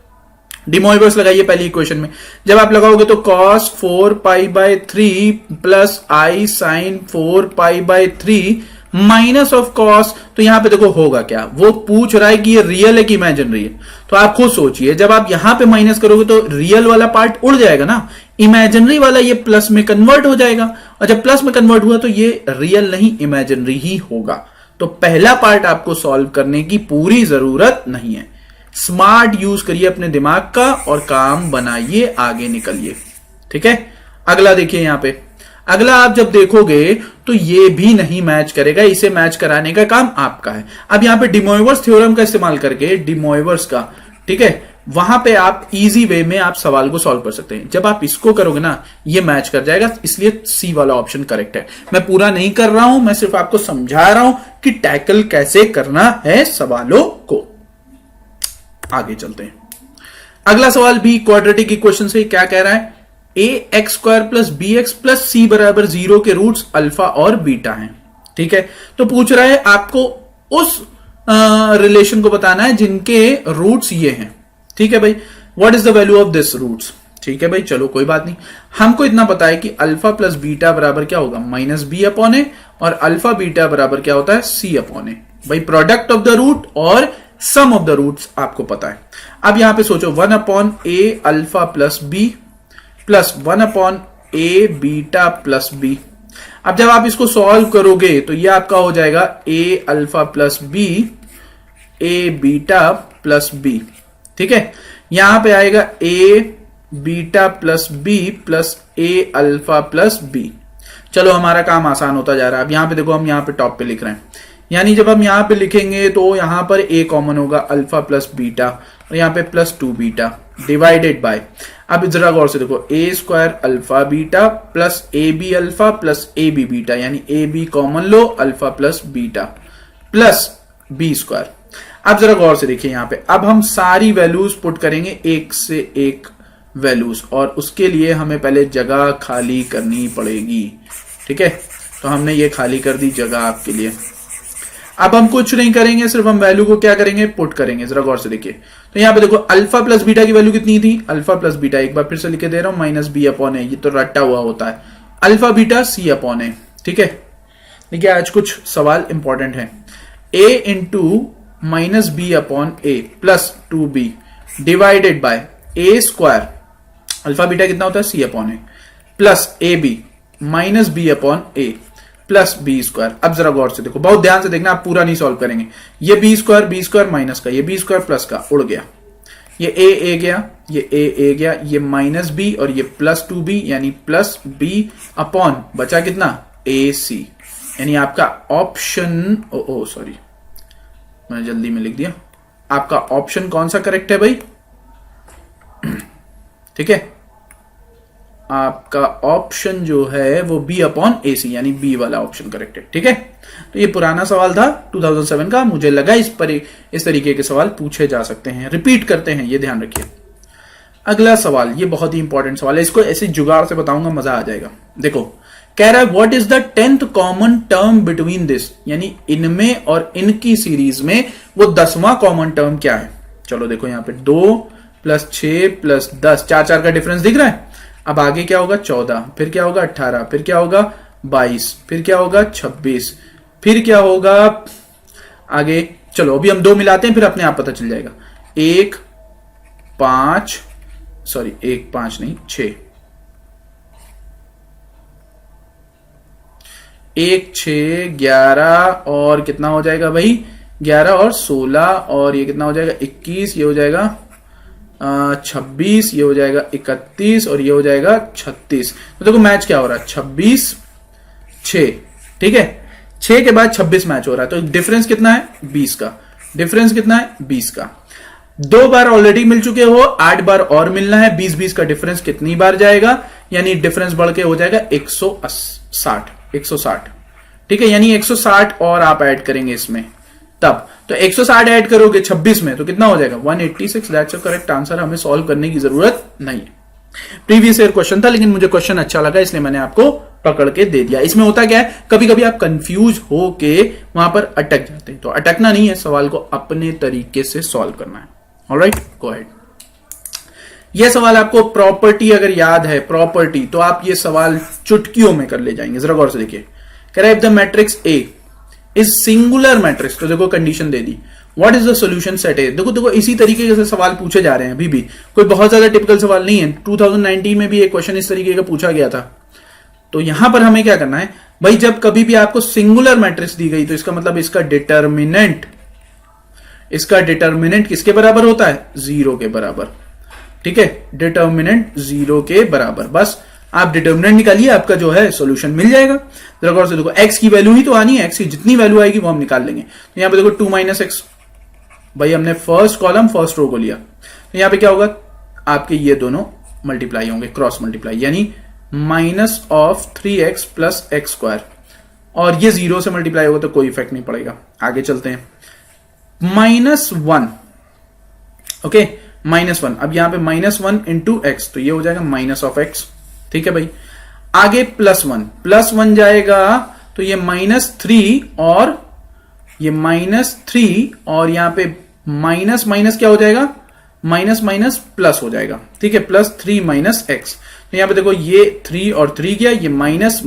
डे मोइवर्स लगाइए पहली इक्वेशन में, जब आप लगाओगे तो cos 4π/3 plus i sin 4π/3 minus of cos, तो यहां पे देखो होगा क्या, वो पूछ रहा है कि ये रियल है कि इमेजिनरी है। तो आप खुद सोचिए, जब आप यहां पे माइनस करोगे तो रियल वाला पार्ट उड़ जाएगा ना, इमेजिनरी वाला ये प्लस में कन्वर्ट हो जाएगा, और जब प्लस में कन्वर्ट हुआ तो ये रियल नहीं इमेजिनरी ही होगा। तो पहला पार्ट आपको सॉल्व करने की पूरी जरूरत नहीं है, स्मार्ट यूज करिए अपने दिमाग का और काम बनाइए, आगे निकलिए। ठीक है, अगला देखिए यहां पे, अगला आप जब देखोगे तो ये भी नहीं मैच करेगा, इसे मैच कराने का काम आपका है। अब यहां पे डे मोइवर्स थ्योरम का इस्तेमाल करके, डे मोइवर्स का, ठीक है, वहां पे आप इजी वे में आप सवाल को सॉल्व कर सकते हैं। जब आप इसको करोगे ना ये मैच कर जाएगा, इसलिए सी वाला ऑप्शन करेक्ट है। मैं पूरा नहीं कर रहा हूं, मैं सिर्फ आपको समझा रहा हूं कि टैकल कैसे करना है सवालों को। आगे चलते हैं, अगला सवाल भी क्वाड्रेटिक इक्वेशन से क्या कह रहा है, ax² + bx + c = 0 के रूट्स अल्फा और बीटा हैं। ठीक है, तो पूछ रहा है आपको उस रिलेशन को बताना है जिनके रूट्स ये हैं। ठीक है भाई, what is the value of this roots. ठीक है भाई, चलो कोई बात नहीं, हमको इतना पता है कि अल्फा प्लस बीटा बराबर क्या होगा, -b/a, और अल्फा बीटा बराबर क्या होता है, c/a। भाई प्रोडक्ट ऑफ द रूट और सम ऑफ द रूट्स आपको पता है। अब यहां पे सोचो 1/a alpha plus b plus 1/a beta plus b। अब जब आप इसको सॉल्व करोगे तो ये आपका हो जाएगा a alpha plus b a beta plus b। ठीक है, यहां पे आएगा a beta plus b plus a alpha plus b। चलो हमारा काम आसान होता जा रहा है। अब यहां पे देखो, हम यहां पे टॉप पे लिख रहे हैं, यानी जब हम यहां पे लिखेंगे तो यहां पर a कॉमन होगा, अल्फा प्लस बीटा, और यहां पे +2 बीटा। डिवाइडेड बाय, अब जरा गौर से देखो, a square alpha beta plus a b alpha plus a b beta, यानी ए बी कॉमन लो, alpha plus beta plus b square. अब जरा गौर से देखिए यहां पे, अब हम सारी वैल्यूज पुट करेंगे एक से एक वैल्यूज, और उसके लिए हमें पहले जगह खाली करनी पड़ेगी। ठीक है, तो हमने ये खाली कर दी जगह आपके लिए। अब हम कुछ नहीं करेंगे, सिर्फ हम वैल्यू को क्या करेंगे, पुट करेंगे। जरा गौर से देखिए, तो यहां पे देखो अल्फा प्लस बीटा की वैल्यू कितनी थी, अल्फा प्लस बीटा, एक बार फिर से लिखे दे रहा हूं, माइनस बी अपॉन ए, ये तो रट्टा हुआ होता है, alpha beta c upon a. ठीक है, देखिए आज कुछ सवाल इंपॉर्टेंट है। A into minus b upon a plus 2b divided by a square, alpha beta कितना होता है, c upon a, plus a b minus b upon a plus b square. अब जरा गौर से देखो, बहुत ध्यान से देखना, आप पूरा नहीं सॉल्व करेंगे। ये बी स्क्वायर माइनस का, ये बी स्क्वायर प्लस का उड़ गया, ये ए गया, ये ए गया, ये माइनस बी और ये प्लस 2b, यानी प्लस बी अपॉन बचा कितना, ए सी। यानी आपका ऑप्शन, सॉरी मैंने जल्दी में लिख दिया, आपका ऑप्शन कौन सा करेक्ट है भाई, ठीक है, आपका ऑप्शन जो है वो बी अपॉन ए सी, यानी बी वाला ऑप्शन करेक्ट है। ठीक है, तो ये पुराना सवाल था 2007 का, मुझे लगा इस तरीके के सवाल पूछे जा सकते हैं, रिपीट करते हैं, ये ध्यान रखिए। अगला सवाल, ये बहुत ही इंपॉर्टेंट सवाल है, इसको ऐसे जुगाड़ से बताऊंगा, मजा आ जाएगा। देखो कह रहा है what is the 10th common term between this, यानी इनमें और इनकी सीरीज में वो 10वां कॉमन टर्म क्या है। चलो देखो यहाँ पे 2 प्लस 6 प्लस 10, 4 का डिफरेंस दिख रहा है। अब आगे क्या होगा, 14, फिर क्या होगा 18, फिर क्या होगा 22, फिर क्या होगा 26, फिर क्या होगा आगे, चलो अभी हम 2 मिलाते हैं, फिर अपने आप पता चल जाएगा। 1 5 नहीं 6, 1 6 11 और कितना हो जाएगा भाई, 11 और 16 और ये कितना हो जाएगा 21, ये हो जाएगा 26, ये हो जाएगा 31 और ये हो जाएगा 36। तो देखो मैच क्या हो रहा है, 26 6, ठीक है, 6 के बाद 26 मैच हो रहा है, तो डिफरेंस कितना है 20 का, डिफरेंस कितना है 20 का। 2 बार ऑलरेडी मिल चुके हो, 8 बार और मिलना है, 20 का डिफरेंस कितनी बार जाएगा, यानी डिफरेंस बढ़ के हो जाएगा 160। ठीक है, यानी 160 और आप ऐड करेंगे इसमें, तब तो 160 ऐड करोगे 26 में तो कितना हो जाएगा 186। दैट्स अ करेक्ट आंसर, हमें सॉल्व करने की जरूरत नहीं है। प्रीवियस ईयर क्वेश्चन था, लेकिन मुझे क्वेश्चन अच्छा लगा इसलिए मैंने आपको पकड़ के दे दिया। इसमें होता क्या है, कभी कभी आप कंफ्यूज हो के वहां पर अटक जाते हैं, तो अटकना नहीं है, सवाल को अपने तरीके से सॉल्व करना है। Alright, go ahead. यह सवाल आपको प्रॉपर्टी अगर याद है, प्रॉपर्टी, तो आप ये सवाल चुटकियों में कर ले जाएंगे। जरा गौर से देखिए, कह रहा है if the matrix A is singular matrix, तो देखो condition they the, what is the solution set ए। देखो इसी तरीके से सवाल पूछे जा रहे हैं, अभी भी कोई बहुत ज्यादा टिपिकल सवाल नहीं है। 2019 में भी एक क्वेश्चन इस तरीके का पूछा गया था। तो यहां पर हमें क्या करना है भाई, जब कभी भी आपको सिंगुलर मैट्रिक्स दी गई तो इसका मतलब इसका डिटर्मिनेंट किसके बराबर होता है, 0 के बराबर। ठीक है, डिटर्मिनेंट 0 के बराबर, बस आप डिटर्मिनेंट निकालिए, आपका जो है सॉल्यूशन मिल जाएगा। जरा गौर से देखो, x की वैल्यू ही तो आनी है, x की जितनी वैल्यू आएगी वो हम निकाल लेंगे। तो यहां पे देखो 2 - x, भाई हमने फर्स्ट कॉलम फर्स्ट रो को लिया, तो यहां पे क्या होगा, आपके ये दोनों मल्टीप्लाई होंगे, क्रॉस मल्टीप्लाई, यानी -3x + x², और ये 0 से मल्टीप्लाई होगा तो कोई इफेक्ट नहीं पड़ेगा। आगे चलते हैं, -1, ओके, -1, अब यहां पे -1 × x, तो ये हो जाएगा -(x). ठीक है भाई, आगे +1 जाएगा, तो ये -3 और ये -3 और यहां पे माइनस क्या हो जाएगा, माइनस प्लस हो जाएगा। ठीक है, +3 - x, तो यहां पे देखो ये 3 और 3 गया, ये माइनस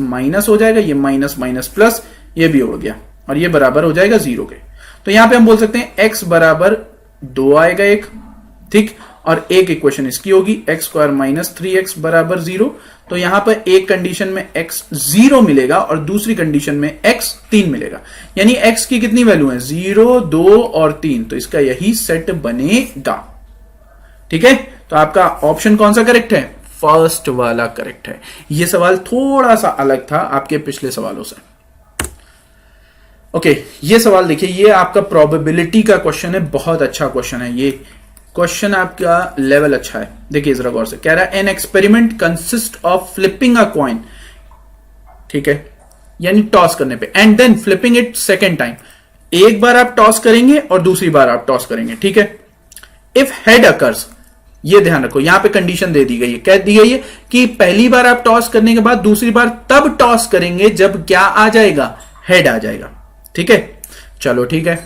हो जाएगा, ये माइनस प्लस, ये भी उड़ गया और ये बराबर हो जाएगा 0 के। तो यहां पे हम बोल सकते हैं x बराबर 2 आएगा एक, ठीक, और एक इक्वेशन इसकी होगी x² - 3x बराबर 0। तो यहां पर एक कंडीशन में x 0 मिलेगा और दूसरी कंडीशन में x 3 मिलेगा, यानी x की कितनी वैल्यू है, 0 2 और 3, तो इसका यही सेट बनेगा। ठीक है, तो आपका ऑप्शन कौन सा करेक्ट है, फर्स्ट वाला करेक्ट है। यह सवाल थोड़ा सा अलग था आपके पिछले सवालों से। ओके, ये सवाल देखिए, ये आपका प्रोबेबिलिटी का क्वेश्चन है, बहुत अच्छा क्वेश्चन है। ये क्वेश्चन आपका लेवल अच्छा है, देखिए जरा गौर से। कह रहा है an experiment consist of flipping a coin, ठीक है, यानी टॉस करने पे, and then flipping it second time. एक बार आप टॉस करेंगे और दूसरी बार आप टॉस करेंगे, ठीक है। इफ हेड अकर्स, ये ध्यान रखो, यहां पे कंडीशन दे दी गई है, कह दी गई है कि पहली बार आप टॉस करने के बाद दूसरी बार तब टॉस करेंगे जब क्या आ जाएगा, हेड आ जाएगा, ठीक है। चलो ठीक है।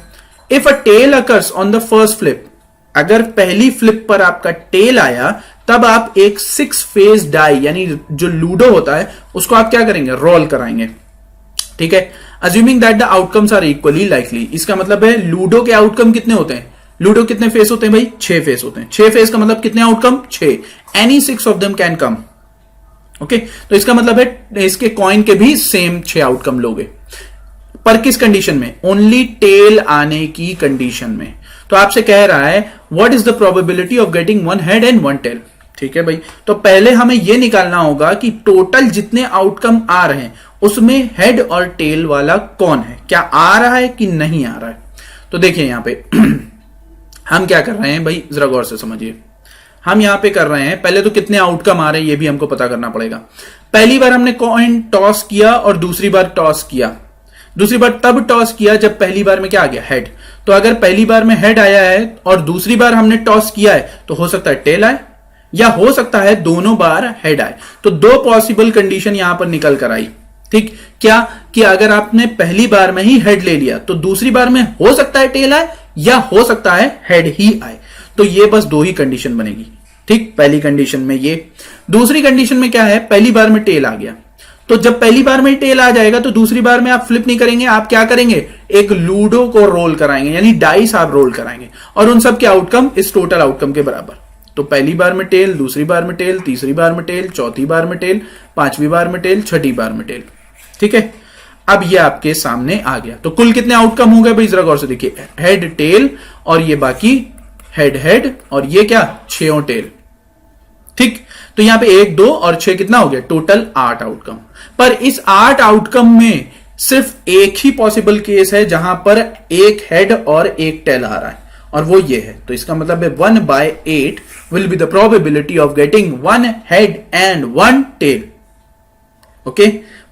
If a tail occurs on the first flip, अगर पहली फ्लिप पर आपका टेल आया तब आप एक 6 फेस डाई यानी जो लूडो होता है उसको आप क्या करेंगे, रोल कराएंगे, ठीक है। Assuming that the outcomes are equally likely, इसका मतलब है लूडो के आउटकम कितने होते हैं, लूडो कितने फेस होते हैं भाई, 6 फेस होते हैं। 6 फेस का मतलब कितने outcome, 6, any 6 of them can come, okay. तो इसका मतलब है इसके कॉइन के भी सेम 6 आउटकम लोगे, पर किस कंडीशन में, ओनली टेल आने की कंडीशन में। तो आपसे कह रहा है what is the probability of getting 1 head and 1 tail, ठीक है भाई। तो पहले हमें यह निकालना होगा कि टोटल जितने आउटकम आ रहे हैं उसमें हेड और टेल वाला कौन है, क्या आ रहा है कि नहीं आ रहा है। तो देखिए यहां पे हम क्या कर रहे हैं भाई, जरा गौर से समझिए। हम यहां पे कर रहे हैं, पहले तो कितने आउटकम आ रहे हैं ये भी हमको पता करना पड़ेगा। पहली बार हमने कॉइन टॉस किया और दूसरी बार टॉस किया, दूसरी बार तब टॉस किया जब पहली बार में क्या आ गया, हेड। तो अगर पहली बार में हेड आया है और दूसरी बार हमने टॉस किया है तो हो सकता है टेल आए, या हो सकता है दोनों बार हेड आए। तो 2 पॉसिबल कंडीशन यहां पर निकल कर आई, ठीक। क्या कि अगर आपने पहली बार में ही हेड ले लिया तो दूसरी बार में हो सकता है टेल आए या हो सकता है हेड ही आए। तो ये बस 2 ही कंडीशन बनेगी, ठीक। पहली कंडीशन में ये, दूसरी कंडीशन में क्या है, पहली बार में टेल आ गया, तो जब पहली बार में टेल आ जाएगा तो दूसरी बार में आप फ्लिप नहीं करेंगे, आप क्या करेंगे, एक लूडो को रोल कराएंगे, यानी डाइस आप रोल कराएंगे और उन सब के आउटकम इस टोटल आउटकम के बराबर। तो पहली बार में टेल, दूसरी बार में टेल, तीसरी बार में टेल, चौथी बार में टेल, 5वीं बार में टेल, 6ठी बार में टेल, ठीक है। अब ये आपके सामने आ गया। तो कुल कितने आउटकम हो गए भाई, जरा गौर से देखिए, हेड टेल और ये बाकी हेड हेड और ये क्या 6 टेल, ठीक। तो यहां पे 1 2 और 6 कितना हो गया, टोटल 8 आउटकम। पर इस 8 आउटकम में सिर्फ एक ही पॉसिबल केस है जहां पर एक हेड और एक टेल आ रहा है और वो ये है। तो इसका मतलब है 1/8 will be the probability of getting 1 head and 1 tail, okay.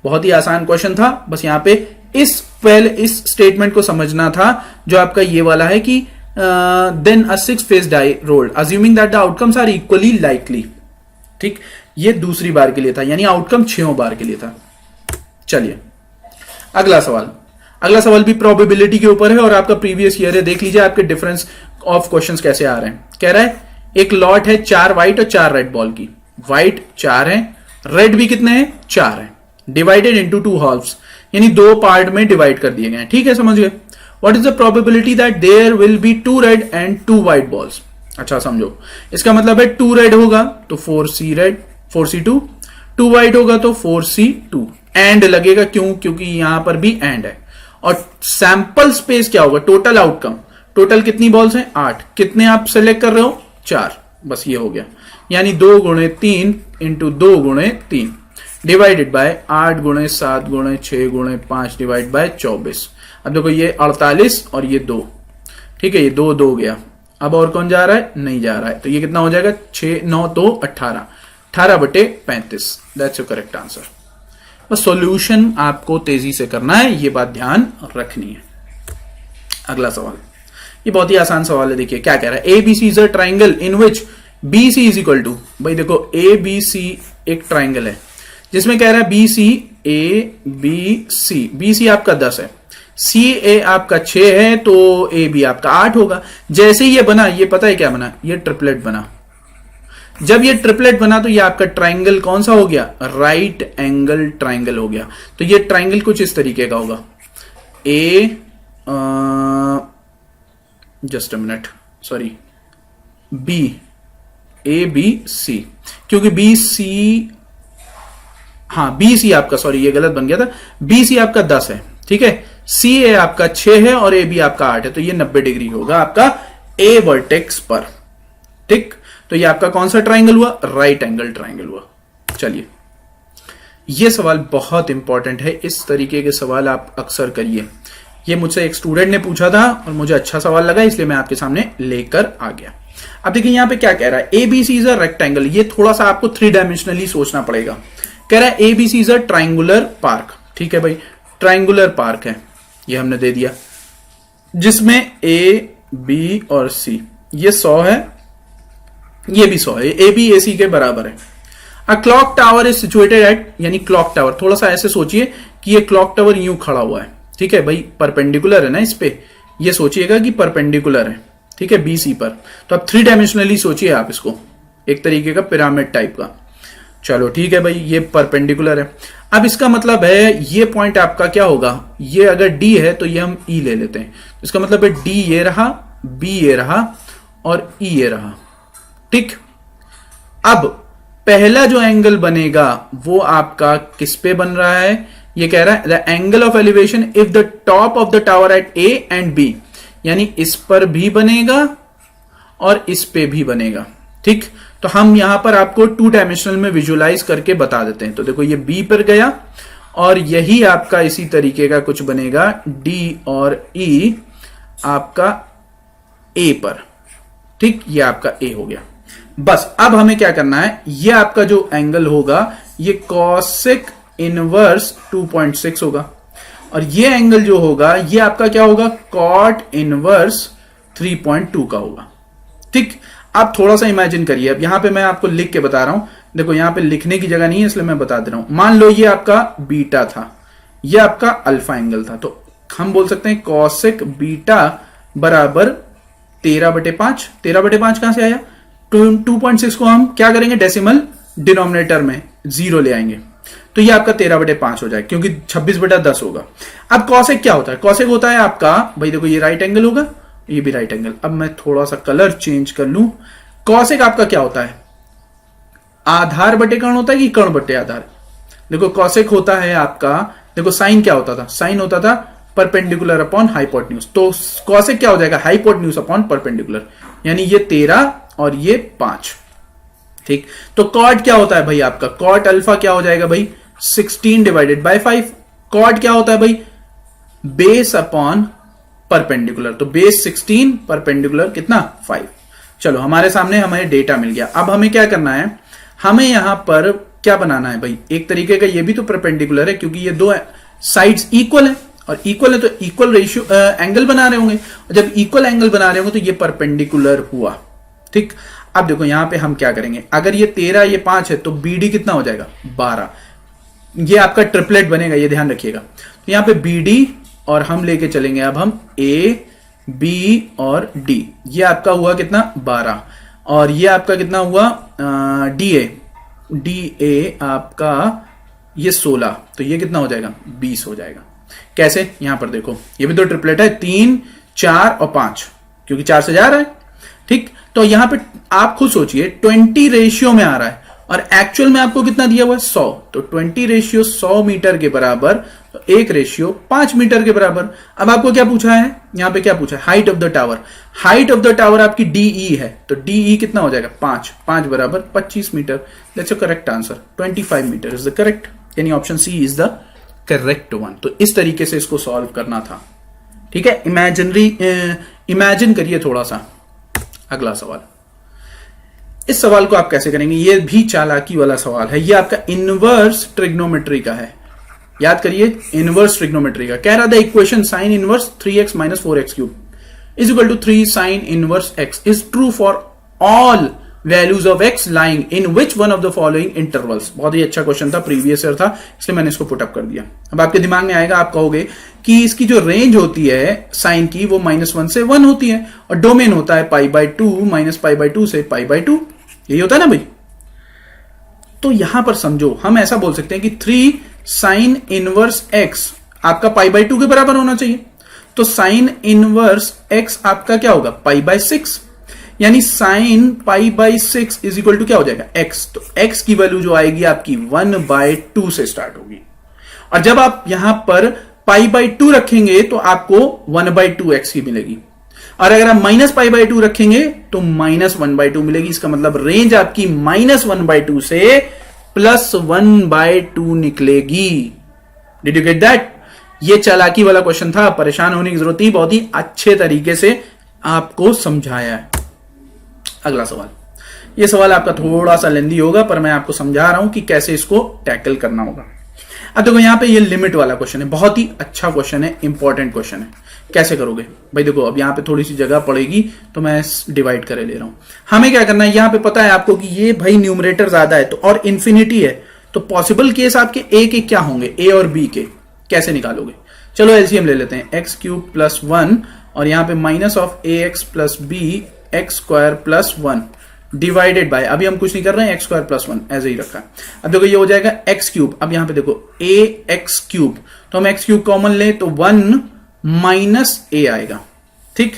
बहुत ही आसान क्वेश्चन था, बस यहां पे इस स्टेटमेंट को समझना था जो आपका ये वाला है कि then a 6 face die rolled assuming that the outcomes are equally likely, ठीक। ये दूसरी बार के लिए था, यानी आउटकम 6 बार के लिए था। चलिए अगला सवाल, अगला सवाल भी प्रोबेबिलिटी के ऊपर है और आपका प्रीवियस ईयर है। देख लीजिए आपके डिफरेंस ऑफ क्वेश्चंस कैसे आ रहे हैं। कह रहा है एक लॉट है 4 व्हाइट और 4 रेड बॉल की, व्हाइट 4 है, रेड भी कितने हैं 4 है, डिवाइडेड इनटू 2 हाल्व्स, यानी 2 पार्ट में डिवाइड कर दिए गए, ठीक है, समझ गए। What is the probability that there will be 2 red and 2 white balls. अच्छा समझो, इसका मतलब है 2 रेड होगा तो 4C रेड 4C2, 2 व्हाइट होगा तो 4C2, एंड लगेगा क्यों, क्योंकि यहां पर भी एंड है। और सैंपल स्पेस क्या होगा, टोटल आउटकम, टोटल कितनी बॉल्स हैं 8, कितने आप सेलेक्ट कर रहे हो 4, बस ये हो गया, यानी 2 गुणे 3 इंटू 2 गुणे 3 डिवाइडेड बाय 8 गुणे 7 गुणे 6 गुणे 5 डिवाइड बाय 24। अब देखो ये 48 और ये 2, ठीक है, ये 2 2 गया। अब और कौन जा रहा है, नहीं जा रहा है, तो ये कितना हो जाएगा 6 9 तो 18, 18/35, दैट्स योर करेक्ट आंसर। बस सॉल्यूशन आपको तेजी से करना है, ये बात ध्यान रखनी है। अगला सवाल, ये बहुत ही आसान सवाल है। देखिए क्या कह रहा है, ABC is a triangle in which BC is equal to, भाई देखो ABC एक ट्राइंगल है जिसमें कह रहा है BC ABC, BC आपका 10 है, CA आपका 6 है, तो AB आपका 8 होगा। जैसे ही ये बना, ये पता है क्या बना, ये ट्रिपलेट बना। जब ये ट्रिपलेट बना तो ये आपका ट्राइंगल कौन सा हो गया, राइट एंगल ट्राइंगल हो गया। तो ये ट्राइंगल कुछ इस तरीके का होगा, just a minute, sorry, ABC, क्योंकि BC, हाँ BC आपका, सॉरी ये गलत बन गया था, BC आपका 10 है, ठीक है, CA आपका 6 है और AB आपका 8 है, तो ये 90 डिग्री होगा आपका A वर्टेक्स पर, ठीक। तो ये आपका कौन सा ट्राइंगल हुआ, राइट एंगल ट्राइंगल हुआ। चलिए ये सवाल बहुत इंपॉर्टेंट है, इस तरीके के सवाल आप अक्सर करिए। ये मुझसे एक स्टूडेंट ने पूछा था और मुझे अच्छा सवाल लगा, इसलिए मैं आपके सामने लेकर आ गया। अब देखिए यहां पे क्या कह रहा है, एबीसी इज अ रेक्टेंगल, ये थोड़ा सा आपको 3 डायमेंशनली सोचना पड़ेगा। कह रहा है ABC is a triangular park, ठीक है भाई, ट्राइंगुलर पार्क है, ये हमने दे दिया, जिसमें ए बी और सी ये 100 है, ये भी 100 है, ए बी ए सी के बराबर है। A clock tower is situated at, यानी क्लॉक टावर, थोड़ा सा ऐसे सोचिए कि ये क्लॉक टावर यूं खड़ा हुआ है, ठीक है भाई, परपेंडिकुलर है ना इस पे, ये सोचिएगा कि परपेंडिकुलर है, ठीक है, बीसी पर। तो अब 3 डायमेंशनली सोचिए आप इसको, एक तरीके का पिरामिड टाइप का। चलो ठीक है भाई, ये परपेंडिकुलर है। अब इसका मतलब है ये पॉइंट आपका क्या होगा, ये अगर डी है तो ये हम ई ले लेते हैं, इसका मतलब है डी ये रहा, बी ये रहा और ई ये रहा, ठीक। अब पहला जो एंगल बनेगा वो आपका किस पे बन रहा है, ये कह रहा है the angle of elevation if the top of the tower at A and B, यानी इस पर भी बनेगा और इस पे भी बनेगा, ठीक। तो हम यहां पर आपको 2 डायमेंशनल में विजुअलाइज करके बता देते हैं। तो देखो ये बी पर गया और यही आपका इसी तरीके का कुछ बनेगा डी और ई आपका ए पर, ठीक, ये आपका ए हो गया। बस अब हमें क्या करना है, ये आपका जो एंगल होगा ये कॉसेक इनवर्स 2.6 होगा और ये एंगल जो होगा ये आपका क्या होगा, कॉट इनवर्स 3.2 का होगा, ठीक। आप थोड़ा सा इमेजिन करिए, अब यहां पे मैं आपको लिख के बता रहा हूं, देखो यहां पे लिखने की जगह नहीं है इसलिए मैं बता दे रहा हूं। मान लो ये आपका बीटा था, ये आपका अल्फा एंगल था, तो हम बोल सकते हैं कॉसेक बीटा बराबर 13/5। 13/5 कहां से आया, 2.6 को हम क्या करेंगे, डेसिमल डिनोमिनेटर में 0 ले आएंगे, तो ये आपका 13/5 हो जाएगा, क्योंकि 26/10 होगा। अब कॉसेक क्या होता है, कॉसेक होता है आपका भाई, देखो ये राइट एंगल होगा, ये भी राइट एंगल। अब मैं थोड़ा सा कलर चेंज कर लूं, कॉसेक आपका क्या होता है, आधार बटे कर्ण होता है कि कर्ण बटे आधार। देखो कॉसेक होता है आपका, देखो साइन क्या होता था, साइन होता था परपेंडिकुलर अपॉन हाइपोटेन्यूज, तो कॉसेक क्या हो जाएगा, हाइपोटेन्यूज अपॉन परपेंडिकुलर, यानी ये 13 और ये 5, ठीक। तो कॉट क्या होता है भाई आपका, कॉट अल्फा क्या हो जाएगा भाई, 16/5। कॉट क्या होता है भाई, बेस अपॉन परपेंडिकुलर, तो बेस 16, परपेंडिकुलर कितना 5। चलो हमारे सामने हमें डेटा मिल गया। अब हमें क्या करना है, हमें यहां पर क्या बनाना है भाई, एक तरीके का ये भी तो परपेंडिकुलर है, क्योंकि ये 2 साइड्स इक्वल है, और इक्वल है तो इक्वल रेशियो एंगल बना रहे होंगे, और जब इक्वल एंगल बना रहे होंगे तो ये परपेंडिकुलर हुआ, ठीक। अब देखो यहां पे हम क्या करेंगे, अगर ये 13 ये 5 है तो बीडी कितना हो जाएगा, 12, ये आपका ट्रिपलेट बनेगा, ये ध्यान रखिएगा। तो यहां पे बीडी और हम लेके चलेंगे अब हम ए बी और डी, ये आपका हुआ कितना 12, और ये आपका कितना हुआ डी ए आपका ये 16, तो ये कितना हो जाएगा 20 हो जाएगा। कैसे, यहां पर देखो ये भी तो ट्रिपलेट है, 3 4 और 5, क्योंकि 4 से जा रहा है, ठीक। तो यहां पे आप खुद सोचिए 20 रेशियो में आ रहा है और एक्चुअल में आपको कितना दिया हुआ है 100, तो 20 रेशियो 100 मीटर के बराबर, तो 1 रेशियो 5 मीटर के बराबर। अब आपको क्या पूछा है, यहां पे क्या पूछा है, height of the tower. Height of the tower आपकी डीई है, तो डीई कितना हो जाएगा 5 बराबर 25 metre. That's a correct answer, 25 metre is the correct, यानी option C is the correct one. तो इस तरीके से इसको सॉल्व करना था, ठीक है। इमेजिन करिए थोड़ा सा। अगला सवाल, इस सवाल को आप कैसे करेंगे, ये भी चालाकी वाला सवाल है, ये आपका इनवर्स ट्रिग्नोमेट्री का है, याद करिए इनवर्स ट्रिग्नोमेट्री का। कह रहा था equation sine inverse 3x - 4x cube is equal to 3 sine inverse x is true for all values of x lying in which one of the following intervals. बहुत ही अच्छा क्वेश्चन था, प्रीवियस ईयर था, इसलिए मैंने इसको पुटअप कर दिया। अब आपके दिमाग में आएगा, आप कहोगे कि इसकी जो रेंज होती है साइन की वो -1 से 1 होती है, और डोमेन होता है π/2 -π/2 से π/2, यही होता है ना भाई। तो यहां पर समझो, हम ऐसा बोल सकते हैं कि 3 साइन इनवर्स x आपका π/2 के बराबर होना चाहिए, तो साइन इनवर्स x आपका क्या होगा π/6, यानी साइन π/6 इज इक्वल टू क्या हो जाएगा x। तो x की वैल्यू जो आएगी आपकी 1/2 से स्टार्ट होगी, और जब आप यहां पर π/2 रखेंगे तो आपको 1/2x ही मिलेगी, और अगर आप -π/2 रखेंगे तो -1/2 मिलेगी। इसका मतलब रेंज आपकी -1/2 से +1/2 निकलेगी। Did you get that? ये चालाकी वाला क्वेश्चन था, परेशान होने की जरूरत नहीं, बहुत ही अच्छे तरीके से आपको समझाया है। अगला सवाल, ये सवाल आपका थोड़ा सा लेंदी होगा पर मैं आपको समझा रहा हूं कि कैसे इसको टैकल करना होगा। अब देखो यहाँ पे ये लिमिट वाला क्वेश्चन है, बहुत ही अच्छा क्वेश्चन है, इंपॉर्टेंट क्वेश्चन है। कैसे करोगे भाई? देखो अब यहाँ पे थोड़ी सी जगह पड़ेगी तो मैं डिवाइड करे ले रहा हूं। हमें क्या करना है, यहाँ पे पता है आपको कि ये भाई न्यूमरेटर ज्यादा है तो और इंफिनिटी है, तो पॉसिबल केस आपके ए के क्या होंगे, ए और बी के। कैसे निकालोगे? चलो एलसीएम ले लेते हैं, एक्स क्यूब प्लस 1 और यहाँ पे minus of a x plus b x square plus 1 divided by, अभी हम कुछ नहीं कर रहे हैं, एक्स स्क्वायर प्लस 1 ऐसे ही रखा है। अब देखो ये हो जाएगा एक्स क्यूब, अब यहां पे देखो ए एक्स क्यूब, तो हम एक्स क्यूब कॉमन ले तो 1 माइनस ए आएगा। ठीक,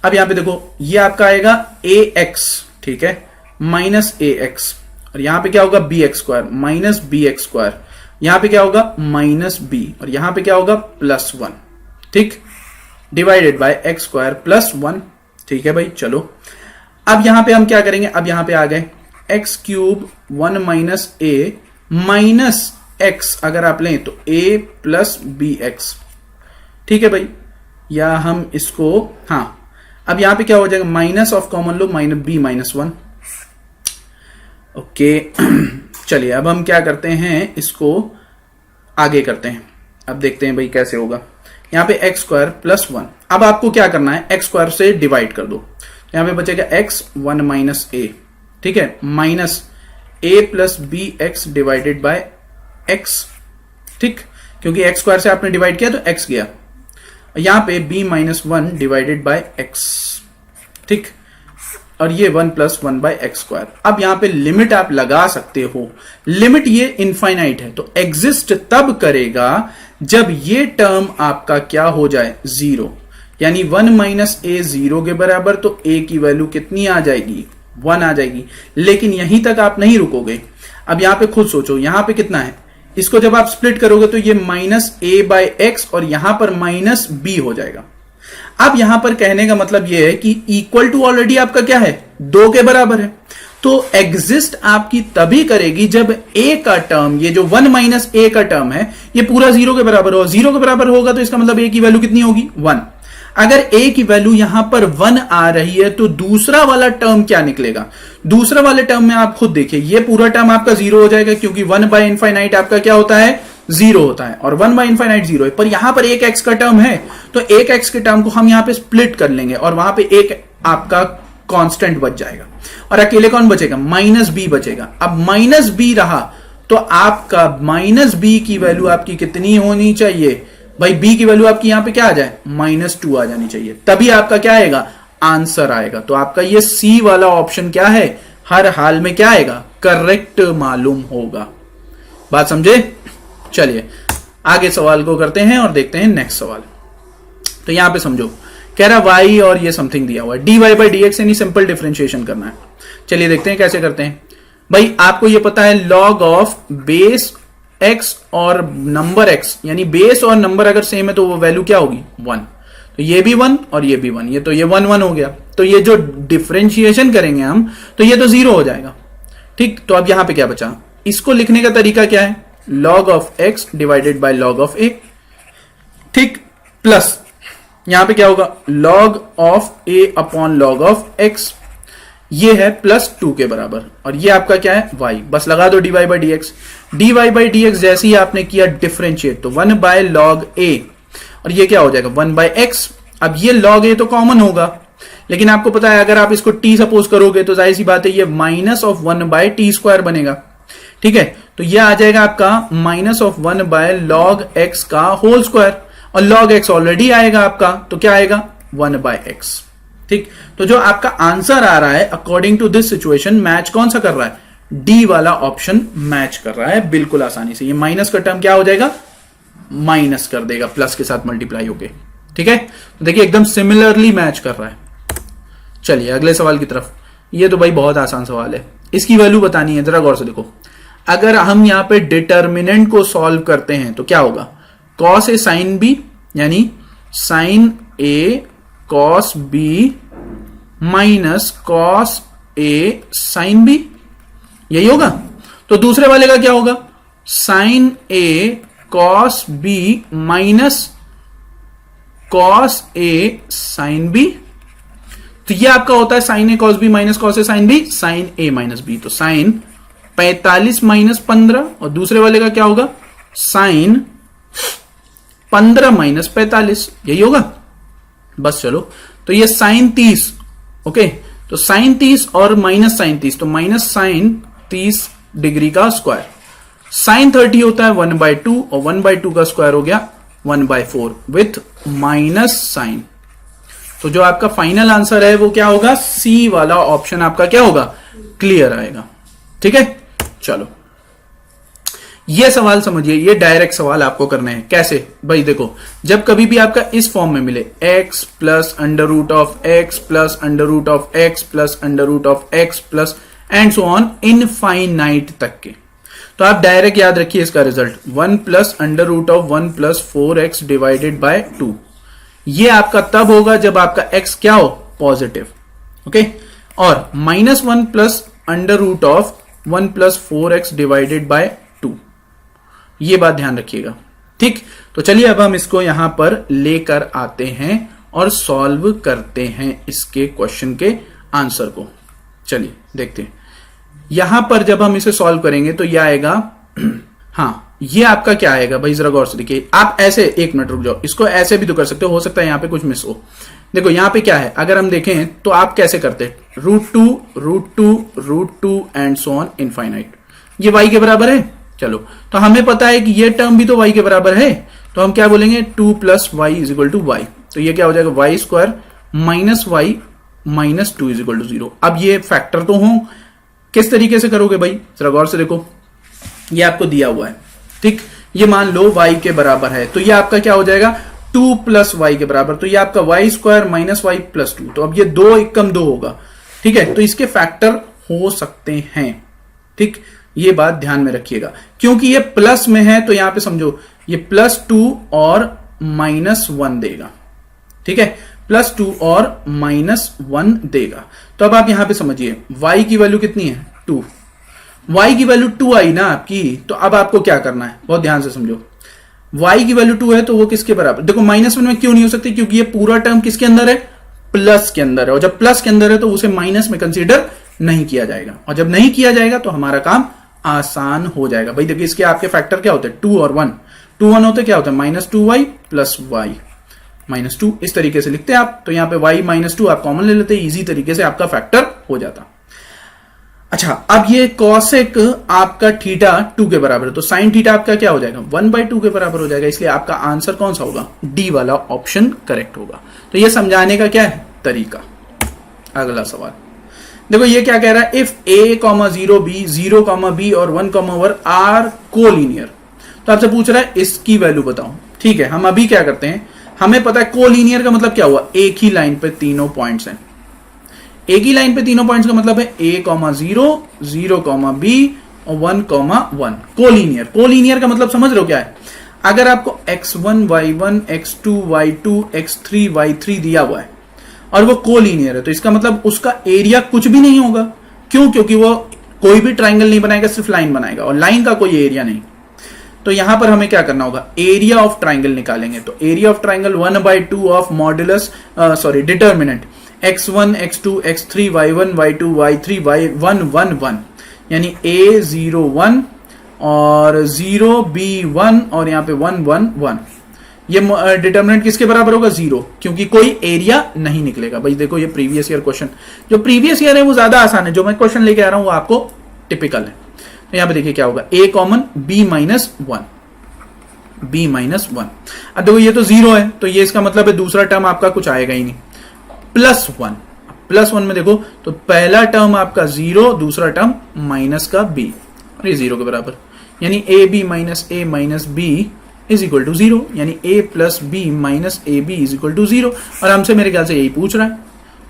अब यहां पे देखो ये आपका आएगा ए एक्स, ठीक है, माइनस ए एक्स, और यहां पे क्या होगा b x square minus b x square, यहां पे क्या होगा माइनस बी, और यहां पे क्या होगा प्लस 1। ठीक, divided by x square plus 1। ठीक है भाई, चलो अब यहां पे हम क्या करेंगे, अब यहां पे आ गए एक्स क्यूब 1 माइनस ए माइनस एक्स, अगर आप लें तो ए प्लस बी एक्स। ठीक है भाई, या हम इसको, हाँ अब यहां पे क्या हो जाएगा, माइनस ऑफ कॉमन लो, माइनस बी माइनस 1। ओके चलिए अब हम क्या करते हैं, इसको आगे करते हैं। अब देखते हैं भाई कैसे होगा। यहां पे एक्स स्क्वायर प्लस 1, अब आपको क्या करना है, एक्स स्क्वायर से डिवाइड कर दो, यहां पे बचेगा एक्स 1 माइनस ए, ठीक है, minus a plus b x divided by x. ठीक, क्योंकि एक्स स्क्वायर से आपने डिवाइड किया तो एक्स गया, यहां पे b minus 1 divided by x. ठीक, और ये 1 प्लस 1 बाय एक्स स्क्वायर। अब यहां पे लिमिट आप लगा सकते हो, लिमिट ये इनफाइनाइट है तो एग्जिस्ट तब करेगा जब ये टर्म आपका क्या हो जाए, जीरो, यानी 1 माइनस ए 0 के बराबर, तो ए की वैल्यू कितनी आ जाएगी, 1 आ जाएगी। लेकिन यहीं तक आप नहीं रुकोगे, अब यहां पे खुद सोचो, यहां पे कितना है, इसको जब आप स्प्लिट करोगे तो ये माइनस ए बाय एक्स और यहां पर माइनस बी हो जाएगा। अब यहां पर कहने का मतलब यह है कि इक्वल टू ऑलरेडी आपका क्या है, 2 के बराबर है, तो एग्जिस्ट आपकी तभी करेगी जब ए का टर्म, ये जो 1 माइनस ए का टर्म है, ये पूरा 0 के बराबर हो। 0 के बराबर होगा तो इसका मतलब ए की वैल्यू कितनी होगी, 1। अगर ए की वैल्यू यहां पर 1 आ रही है तो दूसरा वाला टर्म क्या निकलेगा, दूसरा वाले टर्म में आप खुद देखिए, ये पूरा टर्म आपका 0 हो जाएगा, क्योंकि 1 बाय इनफाइनाइट आपका क्या होता है, 0 होता है, और 1 बाय इनफाइनाइट 0 है। पर यहां पर एक एक्स का टर्म है तो एक एक्स के टर्म को हम यहां पे स्प्लिट कर लेंगे और वहां पे एक आपका कांस्टेंट बच जाएगा, और अकेले कौन बचेगा, माइनस बी बचेगा। अब माइनस बी रहा तो आपका माइनस बी की वैल्यू आपकी कितनी होनी चाहिए भाई, बी की वैल्यू आपकी यहां पे क्या आ जाए, -2 आ जानी चाहिए, तभी आपका क्या आएगा, आंसर आएगा। तो आपका ये सी वाला ऑप्शन क्या है, हर हाल में क्या आएगा, करेक्ट मालूम होगा। बात समझे? चलिए आगे सवाल को करते हैं और देखते हैं नेक्स्ट सवाल। तो यहां पे समझो, कह रहा वाई और ये समथिंग दिया हुआ है, d y by d x, यानी सिंपल डिफरेंशिएशन करना है। चलिए देखते हैं कैसे करते हैं। भाई आपको ये पता है लॉग ऑफ बेस एक्स और नंबर एक्स, यानी बेस और नंबर अगर सेम है तो वो वैल्यू क्या होगी, 1। तो ये भी 1 और ये भी 1, ये तो ये 1 1 हो गया। तो ये जो डिफरेंशिएशन करेंगे हम तो ये तो 0 हो जाएगा। ठीक, तो अब यहां पे क्या बचा, इसको लिखने का तरीका क्या है, log of x divided by log of a. ठीक, प्लस यहां पे क्या होगा, log of a upon log of x, ये है +2 के बराबर, और ये आपका क्या है, y। बस लगा दो dy by d x. D y by d x जैसे ही आपने किया डिफरेंशिएट तो 1 बाय लॉग ए, और ये क्या हो जाएगा 1 बाय एक्स। अब ये लॉग ए तो कॉमन होगा, लेकिन आपको पता है अगर आप इसको t सपोज करोगे तो जाहिर सी बात है ये -1 बाय टी स्क्वायर बनेगा। ठीक है, तो ये आ जाएगा आपका -1 बाय लॉग एक्स का होल स्क्वायर, और लॉग एक्स ऑलरेडी आएगा आपका, तो क्या आएगा 1 बाय एक्स। ठीक, तो जो आपका आंसर आ रहा है according to this situation, match कौन सा कर रहा है, डी वाला ऑप्शन मैच कर रहा है बिल्कुल आसानी से। ये माइनस का टर्म क्या हो जाएगा, माइनस कर देगा प्लस के साथ मल्टीप्लाई होके। ठीक है, तो देखिए एकदम सिमिलरली मैच कर रहा है। चलिए अगले सवाल की तरफ। ये तो भाई बहुत आसान सवाल है, इसकी वैल्यू बतानी है, जरा गौर से देखो। अगर हम यहां पे डिटर्मिनेंट को सॉल्व करते हैं तो क्या होगा, कॉस ए साइन बी, यानी sign A cos B minus cos A sine B, यही होगा। तो दूसरे वाले का क्या होगा, sign A cos B minus cos A sine B. तो ये आपका होता है sign A cos B minus cos A sine B, sign A minus B. तो साइन 45 माइनस 15, और दूसरे वाले का क्या होगा, साइन 15 माइनस 45, यही होगा। बस चलो, तो ये साइन 30, ओके, तो साइन 30 और माइनस साइन 30, तो माइनस साइन 30 डिग्री का स्क्वायर। साइन 30 होता है 1/2, और 1/2 का स्क्वायर हो गया 1/4 विथ माइनस साइन। तो जो आपका फाइनल आंसर है वो क्या होगा, सी वाला ऑप्शन आपका क्या होगा, क्लियर आएगा। ठीक है, चलो ये सवाल समझिए, ये डायरेक्ट सवाल आपको करने हैं। कैसे भाई, देखो जब कभी भी आपका इस फॉर्म में मिले x plus under root of x plus under root of x plus under root of x plus and so on infinite तक के, तो आप डायरेक्ट याद रखिए इसका result 1 plus under root of 1 plus 4x divided by 2। ये आपका तब होगा जब आपका x क्या हो, पॉजिटिव, ओके। और -1 plus under root of 1 plus 4x divided by 2, ये बात ध्यान रखिएगा। ठीक, तो चलिए अब हम इसको यहां पर लेकर आते हैं और सॉल्व करते हैं इसके क्वेश्चन के आंसर को। चलिए देखते हैं, यहां पर जब हम इसे सॉल्व करेंगे तो यह आएगा हाँ, ये आपका क्या आएगा भाई, जरा गौर से देखिए। आप ऐसे, एक मिनट रुक जाओ, इसको ऐसे भी तो कर सकते हो सकता है यहां पे कुछ मिस हो। देखो यहां पे क्या है, अगर हम देखें तो आप कैसे करते हैं, √2 एंड सो ऑन इनफाइनाइट। ये y के बराबर है, चलो तो हमें पता है कि ये टर्म भी तो y के बराबर है, तो हम क्या बोलेंगे 2 plus y is equal to y. तो ये क्या हो जाएगा, y square minus y minus 2 is equal to 0। अब ये फैक्टर तो हो, किस तरीके से करोगे भाई, जरा गौर से देखो, ये आपको दिया हुआ है, ठीक, ये मान लो y के बराबर है, तो ये आपका क्या हो जाएगा 2 प्लस वाई के बराबर, तो ये आपका y square minus y plus 2। तो अब ये 2 एकम 2 होगा, ठीक है, तो इसके फैक्टर हो सकते हैं। ठीक, ये बात ध्यान में रखिएगा, क्योंकि ये प्लस में है तो यहां पे समझो ये +2 और -1 देगा। ठीक है, +2 और -1 देगा। तो अब आप यहां पे समझिए y की वैल्यू कितनी है, 2, y की वैल्यू 2 आई ना आपकी, तो अब आपको क्या करना है, बहुत ध्यान से समझो। y की वैल्यू 2 है तो वो किसके बराबर, देखो -1 में क्यों नहीं हो सकती, क्योंकि ये पूरा टर्म किसके अंदर है, प्लस के अंदर है, और जब प्लस के अंदर है तो उसे माइनस में कंसीडर नहीं किया जाएगा, और जब नहीं किया जाएगा तो हमारा काम आसान हो जाएगा। भाई देखिए इसके आपके फैक्टर क्या होते हैं, 2 और 1, 2 1 होते क्या होता है, -2y प्लस वाई -2, इस तरीके से लिखते हैं आप। तो यहां पे y -2 आप कॉमन ले लेते हैं, इजी तरीके से आपका फैक्टर हो जाता। अच्छा, अब ये कॉसेक आपका थीटा 2 के बराबर है, तो साइन थीटा आपका क्या हो जाएगा, 1/2 के बराबर हो जाएगा, इसलिए आपका आंसर कौन सा होगा, डी वाला ऑप्शन करेक्ट होगा। तो ये समझाने का क्या है तरीका। अगला सवाल देखो, ये क्या कह रहा है, इफ a, 0, b, 0, b और 1, 1 आर कोलिनियर। तो आपसे पूछ रहा है इसकी वैल्यू बताओ। ठीक है, हम अभी क्या करते हैं, हमें पता है कोलिनियर का मतलब क्या हुआ, एक ही लाइन पे तीनों पॉइंट्स हैं। एक ही लाइन पे तीनों पॉइंट्स का मतलब है a, 0, 0, b और 1, 1। कोलिनियर, कोलिनियर का मतलब समझ रहे हो क्या है, अगर आपको x1, y1, x2, y2, x3, y3 दिया हुआ है और वो कोलिनियर है, तो इसका मतलब उसका एरिया कुछ भी नहीं होगा। क्यों, क्योंकि वो कोई भी ट्राइंगल नहीं बनाएगा, सिर्फ लाइन बनाएगा, और लाइन का कोई एरिया नहीं। तो यहां पर हमें क्या करना होगा, एरिया ऑफ ट्राइंगल निकालेंगे। तो area of triangle 1/2 of modulus determinant x1, x2, x3, y1, y2, y3, y1, 1, 1, यानी a 0 1 और 0 b 1 और यहां पे 1 1 1। ये डिटर्मिनेंट किसके बराबर होगा, 0, क्योंकि कोई एरिया नहीं निकलेगा। भाई देखो ये प्रीवियस ईयर क्वेश्चन, जो प्रीवियस ईयर है वो ज्यादा आसान है, जो मैं क्वेश्चन लेके आ रहा हूं वो आपको टिपिकल है। तो यहां पे देखिए क्या होगा, a कॉमन, b -1, b -1। अब देखो ये तो 0 है, तो ये इसका मतलब है दूसरा टर्म आपका कुछ आएगा ही नहीं, +1। +1 में देखो तो पहला टर्म आपका 0, दूसरा टर्म माइनस का b, और ये 0 के बराबर, यानी ab minus a minus b is equal to 0, यानी a plus b minus a b is equal to 0। और हमसे मेरे ख्याल से यही पूछ रहा है,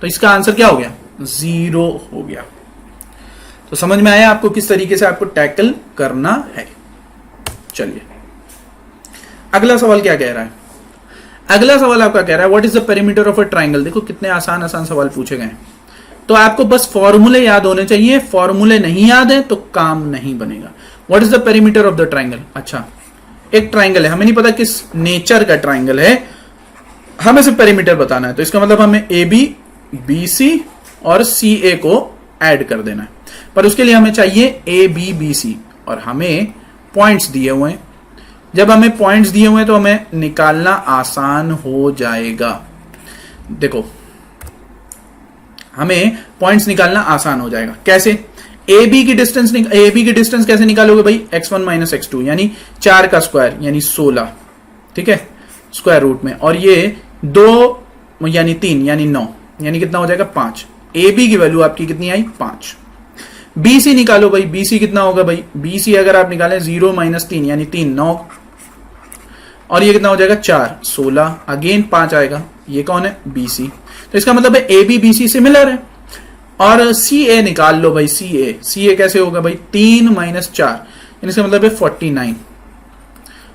तो इसका आंसर क्या हो गया, 0 हो गया। तो समझ में आया आपको किस तरीके से आपको टैकल करना है। चलिए अगला सवाल क्या कह रहा है, अगला सवाल आपका कह रहा है what is the perimeter of a triangle. देखो कितने आसान आसान सवाल पूछे गए, तो आपको बस फॉर्मूले याद होने चाहिए, फॉर्मूले नहीं याद है तो काम नहीं बनेगा। What is the perimeter of the triangle, अच्छा एक ट्राइंगल है, हमें नहीं पता किस नेचर का ट्राइंगल है, हमें सिर्फ पेरीमीटर बताना है। तो इसका मतलब हमें ए बी BC और CA को ऐड कर देना है, पर उसके लिए हमें चाहिए ABBC और हमें पॉइंट्स दिए हुए हैं। जब हमें पॉइंट्स दिए हुए हैं तो हमें निकालना आसान हो जाएगा। देखो, हमें पॉइंट्स निकालना आसान हो जाएगा। कैसे? AB की डिस्टेंस कैसे निकालोगे भाई? x1 माइनस x2 यानी 4 का स्क्वायर यानी 16, ठीक है, स्क्वायर रूट में, और ये 2 यानी 3 यानी 9 यानी कितना हो जाएगा? 5। AB की वैल्यू आपकी कितनी आई? 5। BC निकालो भाई, BC कितना होगा भाई? BC अगर आप निकालें 0 माइनस 3 यानी 3 9, और ये कितना हो जाएगा? 4 16, अगेन 5 आएगा। ये कौन है? BC। तो इसका मतलब है AB BC सिमिलर है। और CA निकाल लो भाई, CA कैसे होगा भाई? 3 माइनस 4 इसका मतलब है 49,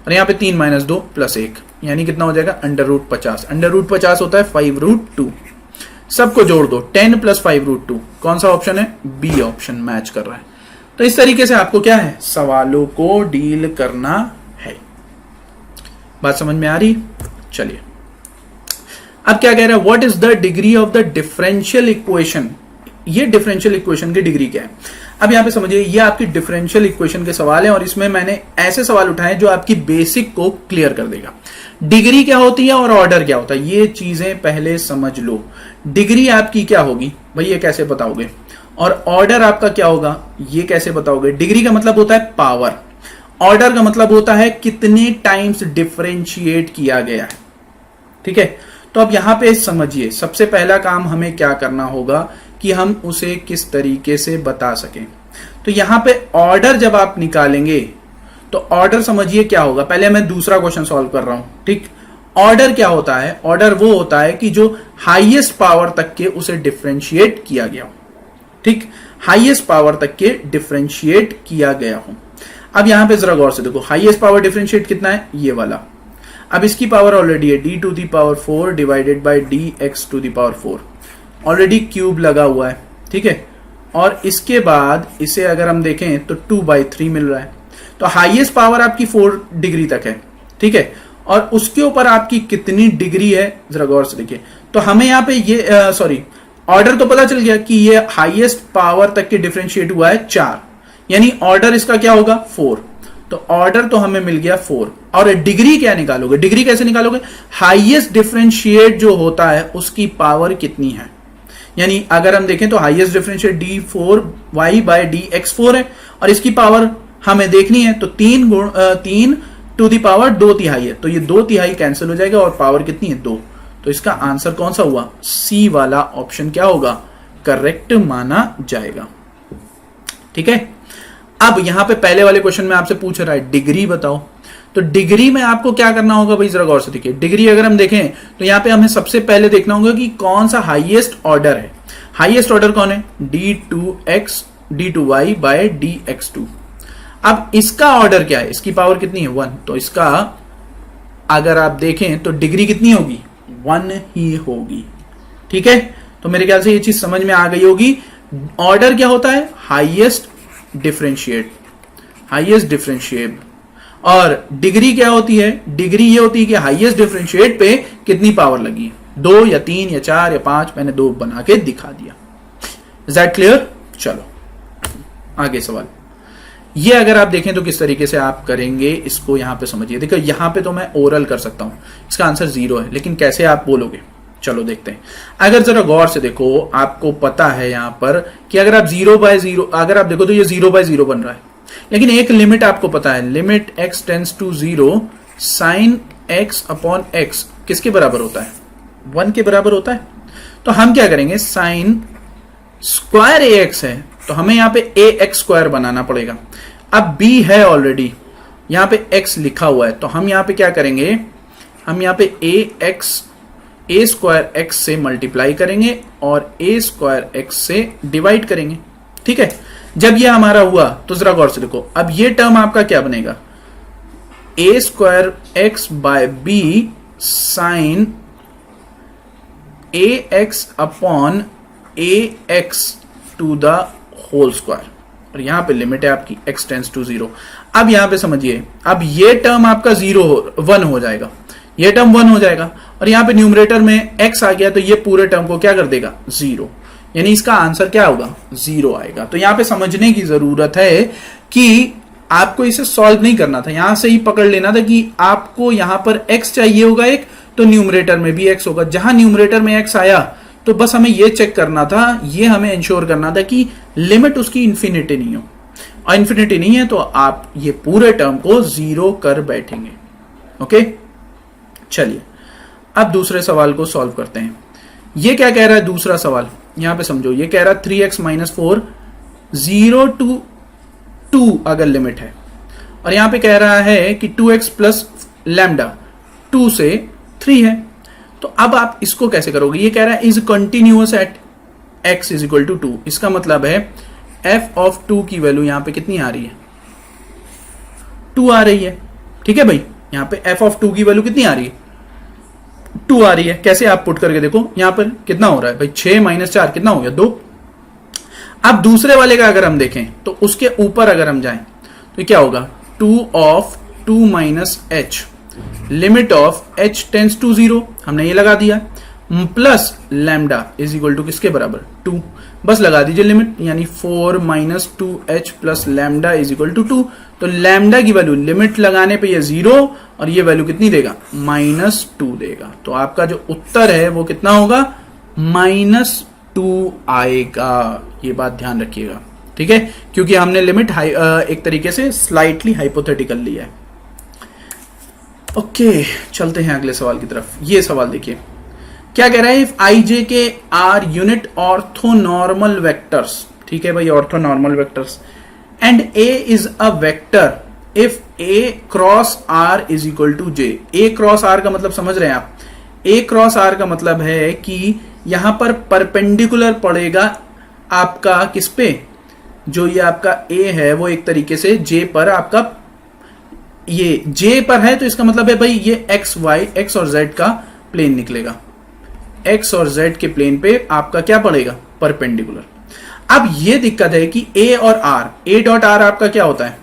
और यहाँ पे 3 माइनस 2 प्लस 1 यानी कितना हो जाएगा? Under root 50। अंडर रूट 50 होता है 5√2। सबको जोड़ दो, 10 प्लस 5√2। कौन सा ऑप्शन है? B ऑप्शन मैच कर रहा है। तो इस तरीके से आपको क्या है? सवालों को डील करना है। बात समझ में आ रही? चलिए, अब क्या कह रहा है? What is the degree of the differential equation? ये डिफरेंशियल इक्वेशन की डिग्री क्या है? अब यहां पे समझिए, ये आपकी डिफरेंशियल इक्वेशन के सवाल है और इसमें मैंने ऐसे सवाल उठाए जो आपकी बेसिक को क्लियर कर देगा। डिग्री क्या होती है और ऑर्डर क्या होता है, ये चीजें पहले समझ लो। डिग्री आपकी क्या होगी भाई, ये कैसे बताओगे? और ऑर्डर आपका क्या होगा, ये कैसे बताओगे? डिग्री का मतलब होता है पावर, ऑर्डर का मतलब होता है कितने टाइम्स डिफरेंशिएट किया गया है, ठीक है। तो अब यहां पे समझिए, सबसे पहला काम हमें क्या करना होगा कि हम उसे किस तरीके से बता सकें। तो यहां पे ऑर्डर जब आप निकालेंगे तो ऑर्डर समझिए क्या होगा। पहले मैं दूसरा क्वेश्चन सॉल्व कर रहा हूं, ठीक। ऑर्डर क्या होता है? ऑर्डर वो होता है कि जो हाईएस्ट पावर तक के उसे डिफरेंशिएट किया गया हो, ठीक, हाईएस्ट पावर तक के डिफरेंशिएट किया गया हो। अब यहां पे जरा गौर से देखो, हाईएस्ट पावर डिफरेंशिएट कितना है? ये वाला। अब इसकी पावर ऑलरेडी है d⁴ divided by dx⁴, already cube लगा हुआ है, ठीक है। और इसके बाद इसे अगर हम देखें तो 2/3 मिल रहा है। तो हाईएस्ट पावर आपकी 4 डिग्री तक है, ठीक है। और उसके ऊपर आपकी कितनी डिग्री है जरा गौर से देखिए। तो हमें यहाँ पे ये ऑर्डर तो पता चल गया कि ये हाईएस्ट पावर तक के डिफरेंशिएट हुआ है 4, यानी ऑर्डर इसका क्या होगा? 4। तो ऑर्डर तो हमें मिल गया 4। और डिग्री क्या निकालोगे? डिग्री कैसे निकालोगे? हाईएस्ट डिफरेंशिएट जो होता है उसकी पावर कितनी है, यानी अगर हम देखें तो हाईएस्ट डिफरेंशिएट d⁴y/dx⁴ है और इसकी पावर हमें देखनी है, तो 3 टू दी पावर 2/3 है, तो ये 2/3 कैंसिल हो जाएगा और पावर कितनी है? 2। तो इसका आंसर कौन सा हुआ? सी वाला ऑप्शन क्या होगा? करेक्ट माना जाएगा, ठीक है। अब यहां पे पहले वाले क्वेश्चन में आपसे पूछ रहा है डिग्री बताओ। तो डिग्री में आपको क्या करना होगा भाई, जरा गौर से देखिए। डिग्री अगर हम देखें तो यहां पे हमें सबसे पहले देखना होगा कि कौन सा हाईएस्ट ऑर्डर है। हाईएस्ट ऑर्डर कौन है? d2y/dx2। अब इसका ऑर्डर क्या है? इसकी पावर कितनी है? 1। तो इसका अगर आप देखें तो डिग्री कितनी होगी? 1 ही होगी, ठीक है। तो मेरे ख्याल से ये चीज समझ में आ गई होगी। ऑर्डर क्या होता है? Highest differentiate, highest differentiate. और डिग्री क्या होती है? डिग्री ये होती है कि हाईएस्ट डिफरेंशिएट पे कितनी पावर लगी है, 2 या 3 या 4 या 5। मैंने 2 बना के दिखा दिया। Is that clear? चलो आगे सवाल। ये अगर आप देखें तो किस तरीके से आप करेंगे इसको यहां पे समझिए। देखो यहां पे तो मैं ओरल कर सकता हूं, इसका आंसर 0 है, लेकिन कैसे आप बोलोगे? चलो देखते हैं। अगर जरा गौर से देखो, आपको पता है यहां पर कि अगर आप 0/0 अगर आप देखो तो ये 0/0 बन रहा है, लेकिन एक लिमिट आपको पता है, limit x tends to 0 sine x/x किसके बराबर होता है? 1 के बराबर होता है। तो हम क्या करेंगे, साइन स्क्वायर ax है तो हमें यहां पे ax² बनाना पड़ेगा। अब b है ऑलरेडी, यहां पे x लिखा हुआ है, तो हम यहां पे क्या करेंगे, हम यहां पे a² x से मल्टीप्लाई करेंगे और a² x से डिवाइड करेंगे, ठीक है। जब ये हमारा हुआ तो जरा गौर से देखो, अब ये टर्म आपका क्या बनेगा? a² x/b साइन ax/ax² और यहां पे लिमिट है आपकी x टेंड्स टू 0। अब यहां पे समझिए, अब ये टर्म आपका 1 हो जाएगा, ये टर्म 1 हो जाएगा और यहां पे न्यूमरेटर में x आ गया तो ये पूरे टर्म को क्या कर देगा, 0, यानी इसका आंसर क्या होगा, 0 आएगा। तो यहां पे समझने की जरूरत है कि आपको इसे सॉल्व नहीं करना था, यहां से ही पकड़ लेना था कि आपको यहां पर x चाहिए होगा एक, तो न्यूमरेटर में भी x होगा। जहां न्यूमरेटर में x आया तो बस हमें ये चेक करना था, ये हमें इंश्योर करना था कि लिमिट उसकी इंफिनिटी नहीं हो, और इंफिनिटी नहीं है तो आप ये पूरे टर्म को 0 कर बैठेंगे। ओके, चलिए अब दूसरे सवाल को सॉल्व करते हैं। ये क्या कह रहा है दूसरा सवाल, यहां पे समझो, ये कह रहा है 3x - 4 0 to 2 अगर लिमिट है, और यहां पे कह रहा है कि 2x प्लस लैम्डा 2 से 3 है। तो अब आप इसको कैसे करोगे, ये कह रहा है is continuous at x is equal to 2, इसका मतलब है f ऑफ 2 की वैल्यू यहां पे कितनी आ रही है, 2 आ रही है। ठीक है भाई, यहां पे f ऑफ 2 की वैल्यू कितनी आ रही है, 2 आ रही है। कैसे आप पुट करके देखो, यहां पर कितना हो रहा है भाई, 6 - 4 कितना हो गया, 2। अब दूसरे वाले का अगर हम देखें तो उसके ऊपर अगर हम जाएं तो क्या होगा, 2 of 2 minus h, limit of h tends to 0, हमने ये लगा दिया, plus lambda is equal to किसके बराबर, 2, बस लगा दीजिए लिमिट, यानी 4 - 2h plus lambda is equal to 2। तो लैम्डा की वैल्यू लिमिट लगाने पे ये 0 और ये वैल्यू कितनी देगा, -2 देगा। तो आपका जो उत्तर है वो कितना होगा, -2 आएगा। ये बात ध्यान रखिएगा, ठीक है, क्योंकि हमने लिमिट एक तरीके से स्लाइटली हाइपोथेटिकल लिया है। ओके, चलते हैं अगले सवाल की तरफ। ये सवाल देखिए, क्या कह रहा है, इफ आई जे के आर यूनिट ऑर्थोनॉर्मल वेक्टर्स, ठीक है भाई, orthonormal vectors, and a is a vector if a cross r is equal to j. A cross r का मतलब समझ रहे हैं आप, ए क्रॉस आर का मतलब है कि यहां पर परपेंडिकुलर पड़ेगा आपका किस पे, जो ये आपका ए है वो एक तरीके से जे पर, आपका ये जे पर है, तो इसका मतलब है भाई ये एक्स वाई, एक्स और जेड का प्लेन निकलेगा, एक्स और जेड के प्लेन पे आपका क्या पड़ेगा, परपेंडिकुलर। अब ये दिक्कत है कि ए और आर, ए डॉट आर आपका क्या होता है,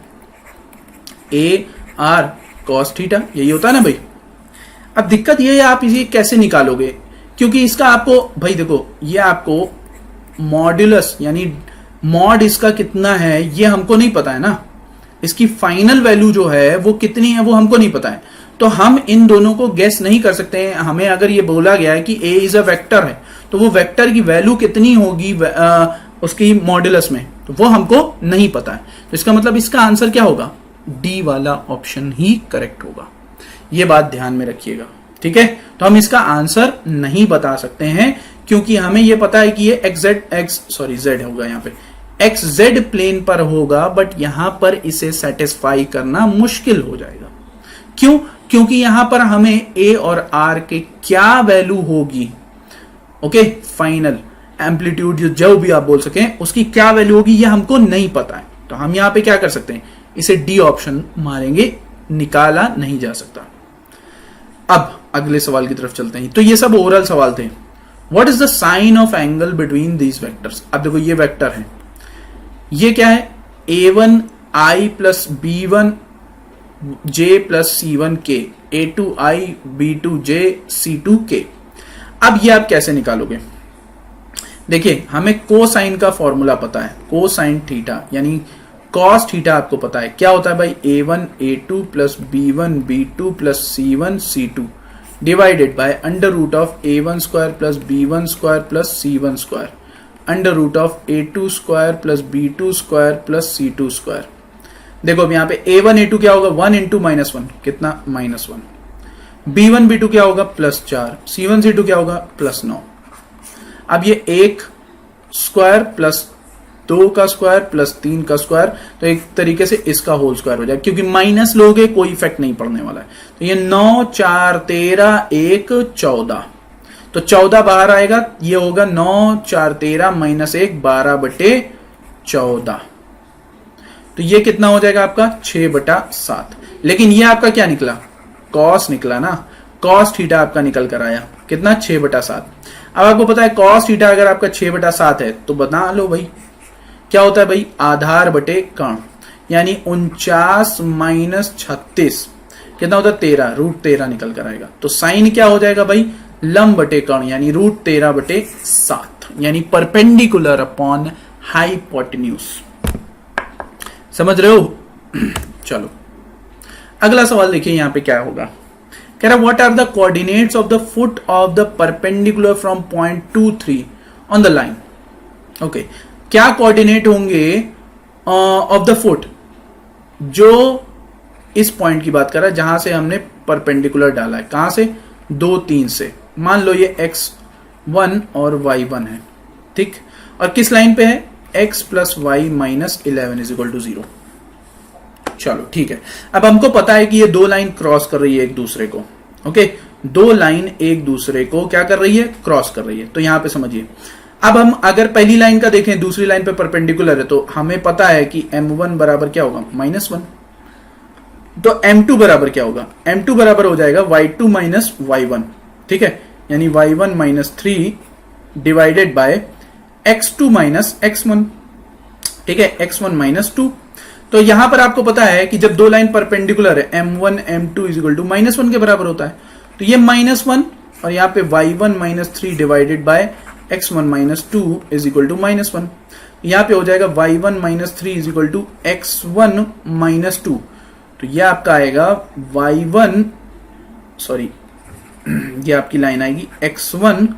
ए आर कॉस थीटा, यही होता है ना भाई। अब दिक्कत ये है आप इसे कैसे निकालोगे, क्योंकि इसका आपको भाई देखो, ये आपको मॉड्यूलस यानी मॉड इसका कितना है ये हमको नहीं पता है ना, इसकी फाइनल वैल्यू जो है वो कितनी है वो हमको नहीं पता है, तो हम इन दोनों को गेस नहीं कर सकते हैं। हमें अगर ये बोला गया है कि ए इज अ वेक्टर है तो वो वेक्टर की वैल्यू कितनी होगी उसकी मॉड्यूलस में, तो वो हमको नहीं पता है। तो इसका मतलब इसका आंसर क्या होगा, डी वाला ऑप्शन ही करेक्ट होगा। ये बात ध्यान में रखिएगा, ठीक है। तो हम इसका आंसर नहीं बता सकते हैं क्योंकि हमें ये पता है कि ये जेड होगा, यहाँ पे एक्स जेड प्लेन पर होगा, बट यहां पर इसे सेटिस्फाई करना मुश्किल हो जाएगा। क्यों, क्योंकि यहां पर हमें ए और आर के क्या वैल्यू होगी, ओके, फाइनल एम्पलीट्यूड जो भी आप बोल सकें उसकी क्या वैल्यू होगी ये हमको नहीं पता है। तो हम यहां पे क्या कर सकते हैं, इसे डी ऑप्शन मारेंगे, निकाला नहीं जा सकता। अब अगले सवाल की तरफ चलते हैं। तो ये सब ओरल सवाल थे। What is the sine of angle between these vectors. अब देखो ये वेक्टर है, ये क्या है, a1 i plus b1 j plus c1 k, a2 i b2 j c2 k। अब ये आप कैसे निकालोगे, देखिए हमें कोसाइन का फॉर्मूला पता है, कोसाइन थीटा यानी कॉस थीटा आपको पता है क्या होता है भाई, a1 a2 plus b1 b2 plus c1 c2 divided by under root of a1 square plus b1 square plus c1 square under root of a2 square plus b2 square plus c2 square. देखो अब यहाँ पे a1 a2 क्या होगा, 1 into -1 कितना, -1, b1 b2 क्या होगा, +4, c1 c2 क्या होगा, +9। अब ये 1 स्क्वायर प्लस 2 का स्क्वायर प्लस 3 का स्क्वायर, तो एक तरीके से इसका होल स्क्वायर हो जाएगा, क्योंकि माइनस लोगे कोई इफेक्ट नहीं पड़ने वाला है। तो ये 9 4 13 1 14, तो 14 बाहर आएगा, ये होगा 9 4 13 -1 12/14। तो ये कितना हो जाएगा आपका 6/7। लेकिन ये आपका क्या निकला, कॉस निकला ना, कॉस थीटा आपका निकल कर आया कितना, 6/7। अब आपको पता है कॉस थीटा अगर आपका 6/7 है तो बता लो भाई क्या होता है भाई, आधार बटे कर्ण, यानी 49 - 36 कितना होता है 13, रूट 13 निकल कर आएगा। तो साइन क्या हो जाएगा भाई, लंब बटे कर्ण, यानी रूट 13 बटे 7, यानी परपेंडिकुलर अपॉन हाइपोटेन्यूज। समझ रहे हो? चलो अगला सवाल देखिए यहां पे क्या होगा। कह रहा what are the coordinates of the foot of the perpendicular from point 2 3 on the line. Okay, क्या कोऑर्डिनेट होंगे ऑफ द फुट, जो इस पॉइंट की बात कर रहा है जहां से हमने परपेंडिकुलर डाला है, कहां से, 2 3 से। मान लो ये x1 और y1 है, ठीक, और किस लाइन पे है, x plus y minus 11 is equal to 0। चलो ठीक है, अब हमको पता है कि ये दो लाइन क्रॉस कर रही है एक दूसरे को। ओके, दो लाइन एक दूसरे को क्या कर रही है, क्रॉस कर रही है। तो यहां पे समझिए, अब हम अगर पहली लाइन का देखें, दूसरी लाइन पे परपेंडिकुलर है, तो हमें पता है कि m1 बराबर क्या होगा, -1। तो m2 बराबर क्या होगा, m2 बराबर हो जाएगा y2 माइनस y1, ठीक है, यानी y1 minus 3 divided bye x2 minus x1, ठीक है, x1 माइनस 2। तो यहां पर आपको पता है कि जब दो लाइन परपेंडिकुलर है, m1 m2 is equal to -1 के बराबर होता है। तो ये -1 और यहाँ पे y1 minus 3 divided by x1 minus 2 is equal to -1। यहाँ पे हो जाएगा y1 minus 3 is equal to x1 minus 2। तो ये आपका आएगा y1, सॉरी ये आपकी लाइन आएगी x1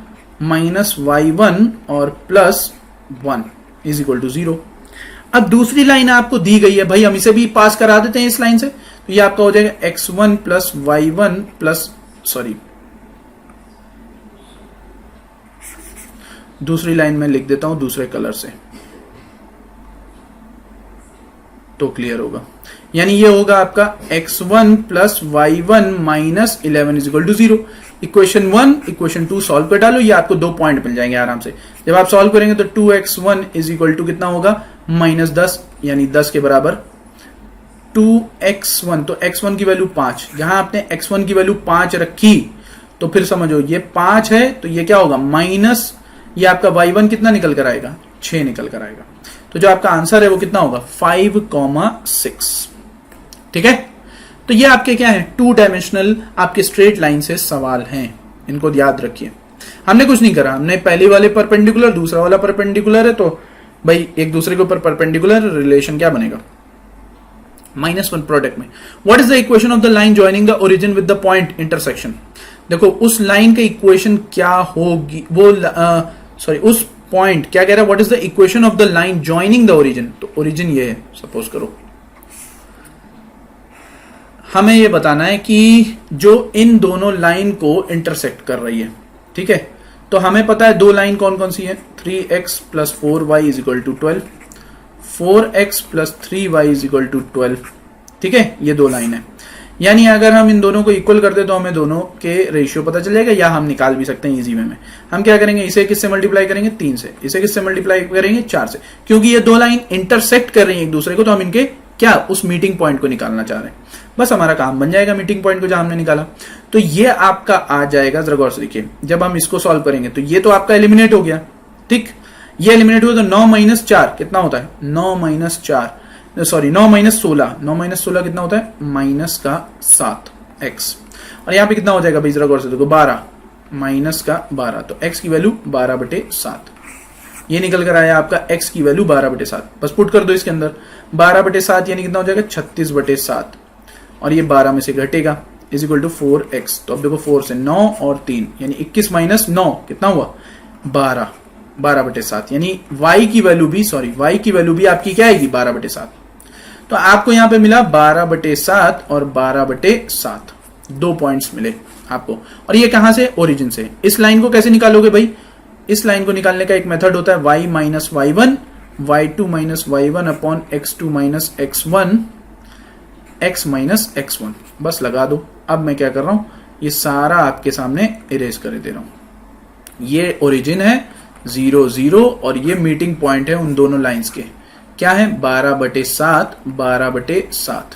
माइनस y1 और प्लस 1 इज इक्वल टू 0। अब दूसरी लाइन आपको दी गई है भाई, हम इसे भी पास करा देते हैं इस लाइन से। तो ये आपका हो जाएगा x1 plus y1 plus, sorry दूसरी लाइन में लिख देता हूं दूसरे कलर से तो क्लियर होगा। यानी ये होगा आपका x1 plus y1 minus 11 is equal to 0। Equation 1 equation 2 solve कर डालो, ये आपको 2 पॉइंट मिल जाएंगे आराम से। जब आप सॉल्व करेंगे तो 2x1 इज इक्वल टू कितना होगा, -10, यानी 10 के बराबर 2x1। तो x1 की वैल्यू 5, जहां आपने x1 की वैल्यू 5 रखी तो फिर समझो ये 5 है, तो ये क्या होगा माइनस, ये आपका y1 कितना निकल कर आएगा, 6 निकल कर आएगा। तो जो आपका आंसर है वो कितना होगा, 5,6। ठीक है, तो ये आपके क्या है, 2 डायमेंशनल आपके स्ट्रेट लाइन से सवाल हैं, इनको याद रखिए। हमने कुछ नहीं करा, हमने पहले वाले परपेंडिकुलर, दूसरा वाला परपेंडिकुलर है, तो भाई एक दूसरे के ऊपर परपेंडिकुलर, रिलेशन क्या बनेगा, -1 प्रोडक्ट में। What is the equation of the line joining the origin with the point intersection. देखो उस लाइन का इक्वेशन क्या होगी, वो सॉरी उस पॉइंट क्या कह रहा है, what is the equation of the line joining the origin. तो ओरिजिन ये है, सपोज करो हमें ये बताना है कि जो इन दोनों लाइन को इंटरसेक्ट कर रही है, ठीक है। तो हमें पता है दो लाइन कौन कौन सी है, 3x plus 4y is equal to 12, 4x plus 3y is equal to 12, ठीक है, ये दो लाइन है। यानी अगर हम इन दोनों को इक्वल कर दे तो हमें दोनों के रेशियो पता चल जाएगा, या हम निकाल भी सकते हैं इजी वे में। हम क्या करेंगे, इसे किससे मल्टीप्लाई करेंगे, 3 से, इसे किससे मल्टीप्लाई करेंगे, 4 से, क्योंकि ये दो लाइन इंटरसेक्ट कर रही है एक दूसरे को, तो हम इनके क्या उस मीटिंग पॉइंट को निकालना चाह रहे हैं। बस हमारा काम बन जाएगा मीटिंग पॉइंट को जहां हमने निकाला। तो ये आपका आ जाएगा, जरा गौर से देखिए, जब हम इसको सॉल्व करेंगे तो ये तो आपका एलिमिनेट हो गया, ठीक, ये एलिमिनेट हुआ तो 9 माइनस 4 कितना होता है, 9 माइनस 4 सॉरी 9 माइनस 16, 9 माइनस 16 कितना होता है, माइनस का 7x। और यहां पे कितना हो जाएगा भाई, जरा गौर से देखो, 12 माइनस का 12, तो x की वैल्यू 12/7। ये निकल कर आया आपका x की वैल्यू 12/7। बस पुट कर दो इसके अंदर, 12/7 यानी कितना हो जाएगा, 36/7, और ये 12 में से घटेगा इज इक्वल टू 4x। तो अब देखो 4 से 9 और 3 यानी 21 माइनस 9 कितना हुआ, 12, 12/7, यानी y की वैल्यू भी, सॉरी y की वैल्यू भी आपकी क्या आएगी, 12/7। तो आपको यहां पे मिला 12/7 और 12/7, 2 पॉइंट्स मिले आपको। और ये कहां से, ओरिजिन से। इस लाइन को कैसे निकालोगे भाई, इस लाइन को निकालने का एक मेथड होता है y minus y1, y2 minus y1 upon x2 minus x1, x minus x1, बस लगा दो। अब मैं क्या कर रहा हूं, ये सारा आपके सामने इरेज कर दे रहा हूं। ये ओरिजिन है 0 0 और ये मीटिंग पॉइंट है उन दोनों लाइंस के, क्या है 12/7, 12/7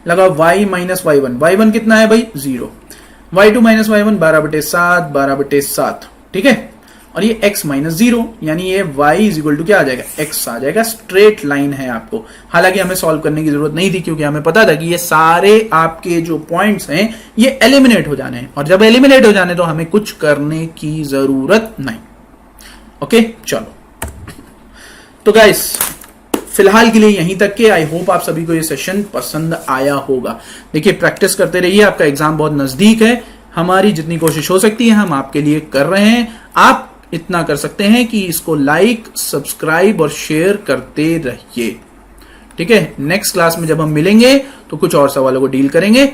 लगा। y माइनस y1, y1 कितना है भाई 0, y2 माइनस y1 12/7, 12/7, ठीक है। और ये x माइनस 0, यानी ये y इज इक्वल टू क्या आ जाएगा, x आ जाएगा। स्ट्रेट लाइन है आपको, हालांकि हमें सॉल्व करने की जरूरत नहीं थी क्योंकि हमें पता था कि ये सारे आपके जो पॉइंट्स हैं ये एलिमिनेट हो जाने हैं, और जब एलिमिनेट हो जाने तो हमें कुछ करने की जरूरत नहीं। ओके चलो, तो गाइस फिलहाल के लिए यहीं तक के। आई होप आप सभी को ये सेशन पसंद आया होगा। देखिए प्रैक्टिस करते रहिए, आपका एग्जाम बहुत नजदीक है। हमारी जितनी कोशिश हो सकती है हम आपके लिए कर रहे हैं। आप इतना कर सकते हैं कि इसको लाइक, सब्सक्राइब और शेयर करते रहिए, ठीक है। नेक्स्ट क्लास में जब हम मिलेंगे तो कुछ और सवालों को डील करेंगे।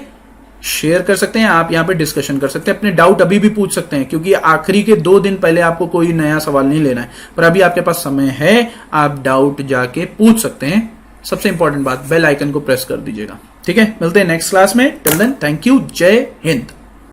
शेयर कर सकते हैं आप, यहां पे डिस्कशन कर सकते हैं, अपने डाउट अभी भी पूछ सकते हैं, क्योंकि आखिरी के 2 दिन पहले आपको कोई नया सवाल नहीं लेना है, पर अभी आपके पास समय है, आप डाउट जाके पूछ सकते हैं। सबसे इंपॉर्टेंट बात, बेल आइकन को प्रेस कर दीजिएगा, ठीक है। मिलते हैं नेक्स्ट क्लास में। टिल देन थैंक यू, जय हिंद।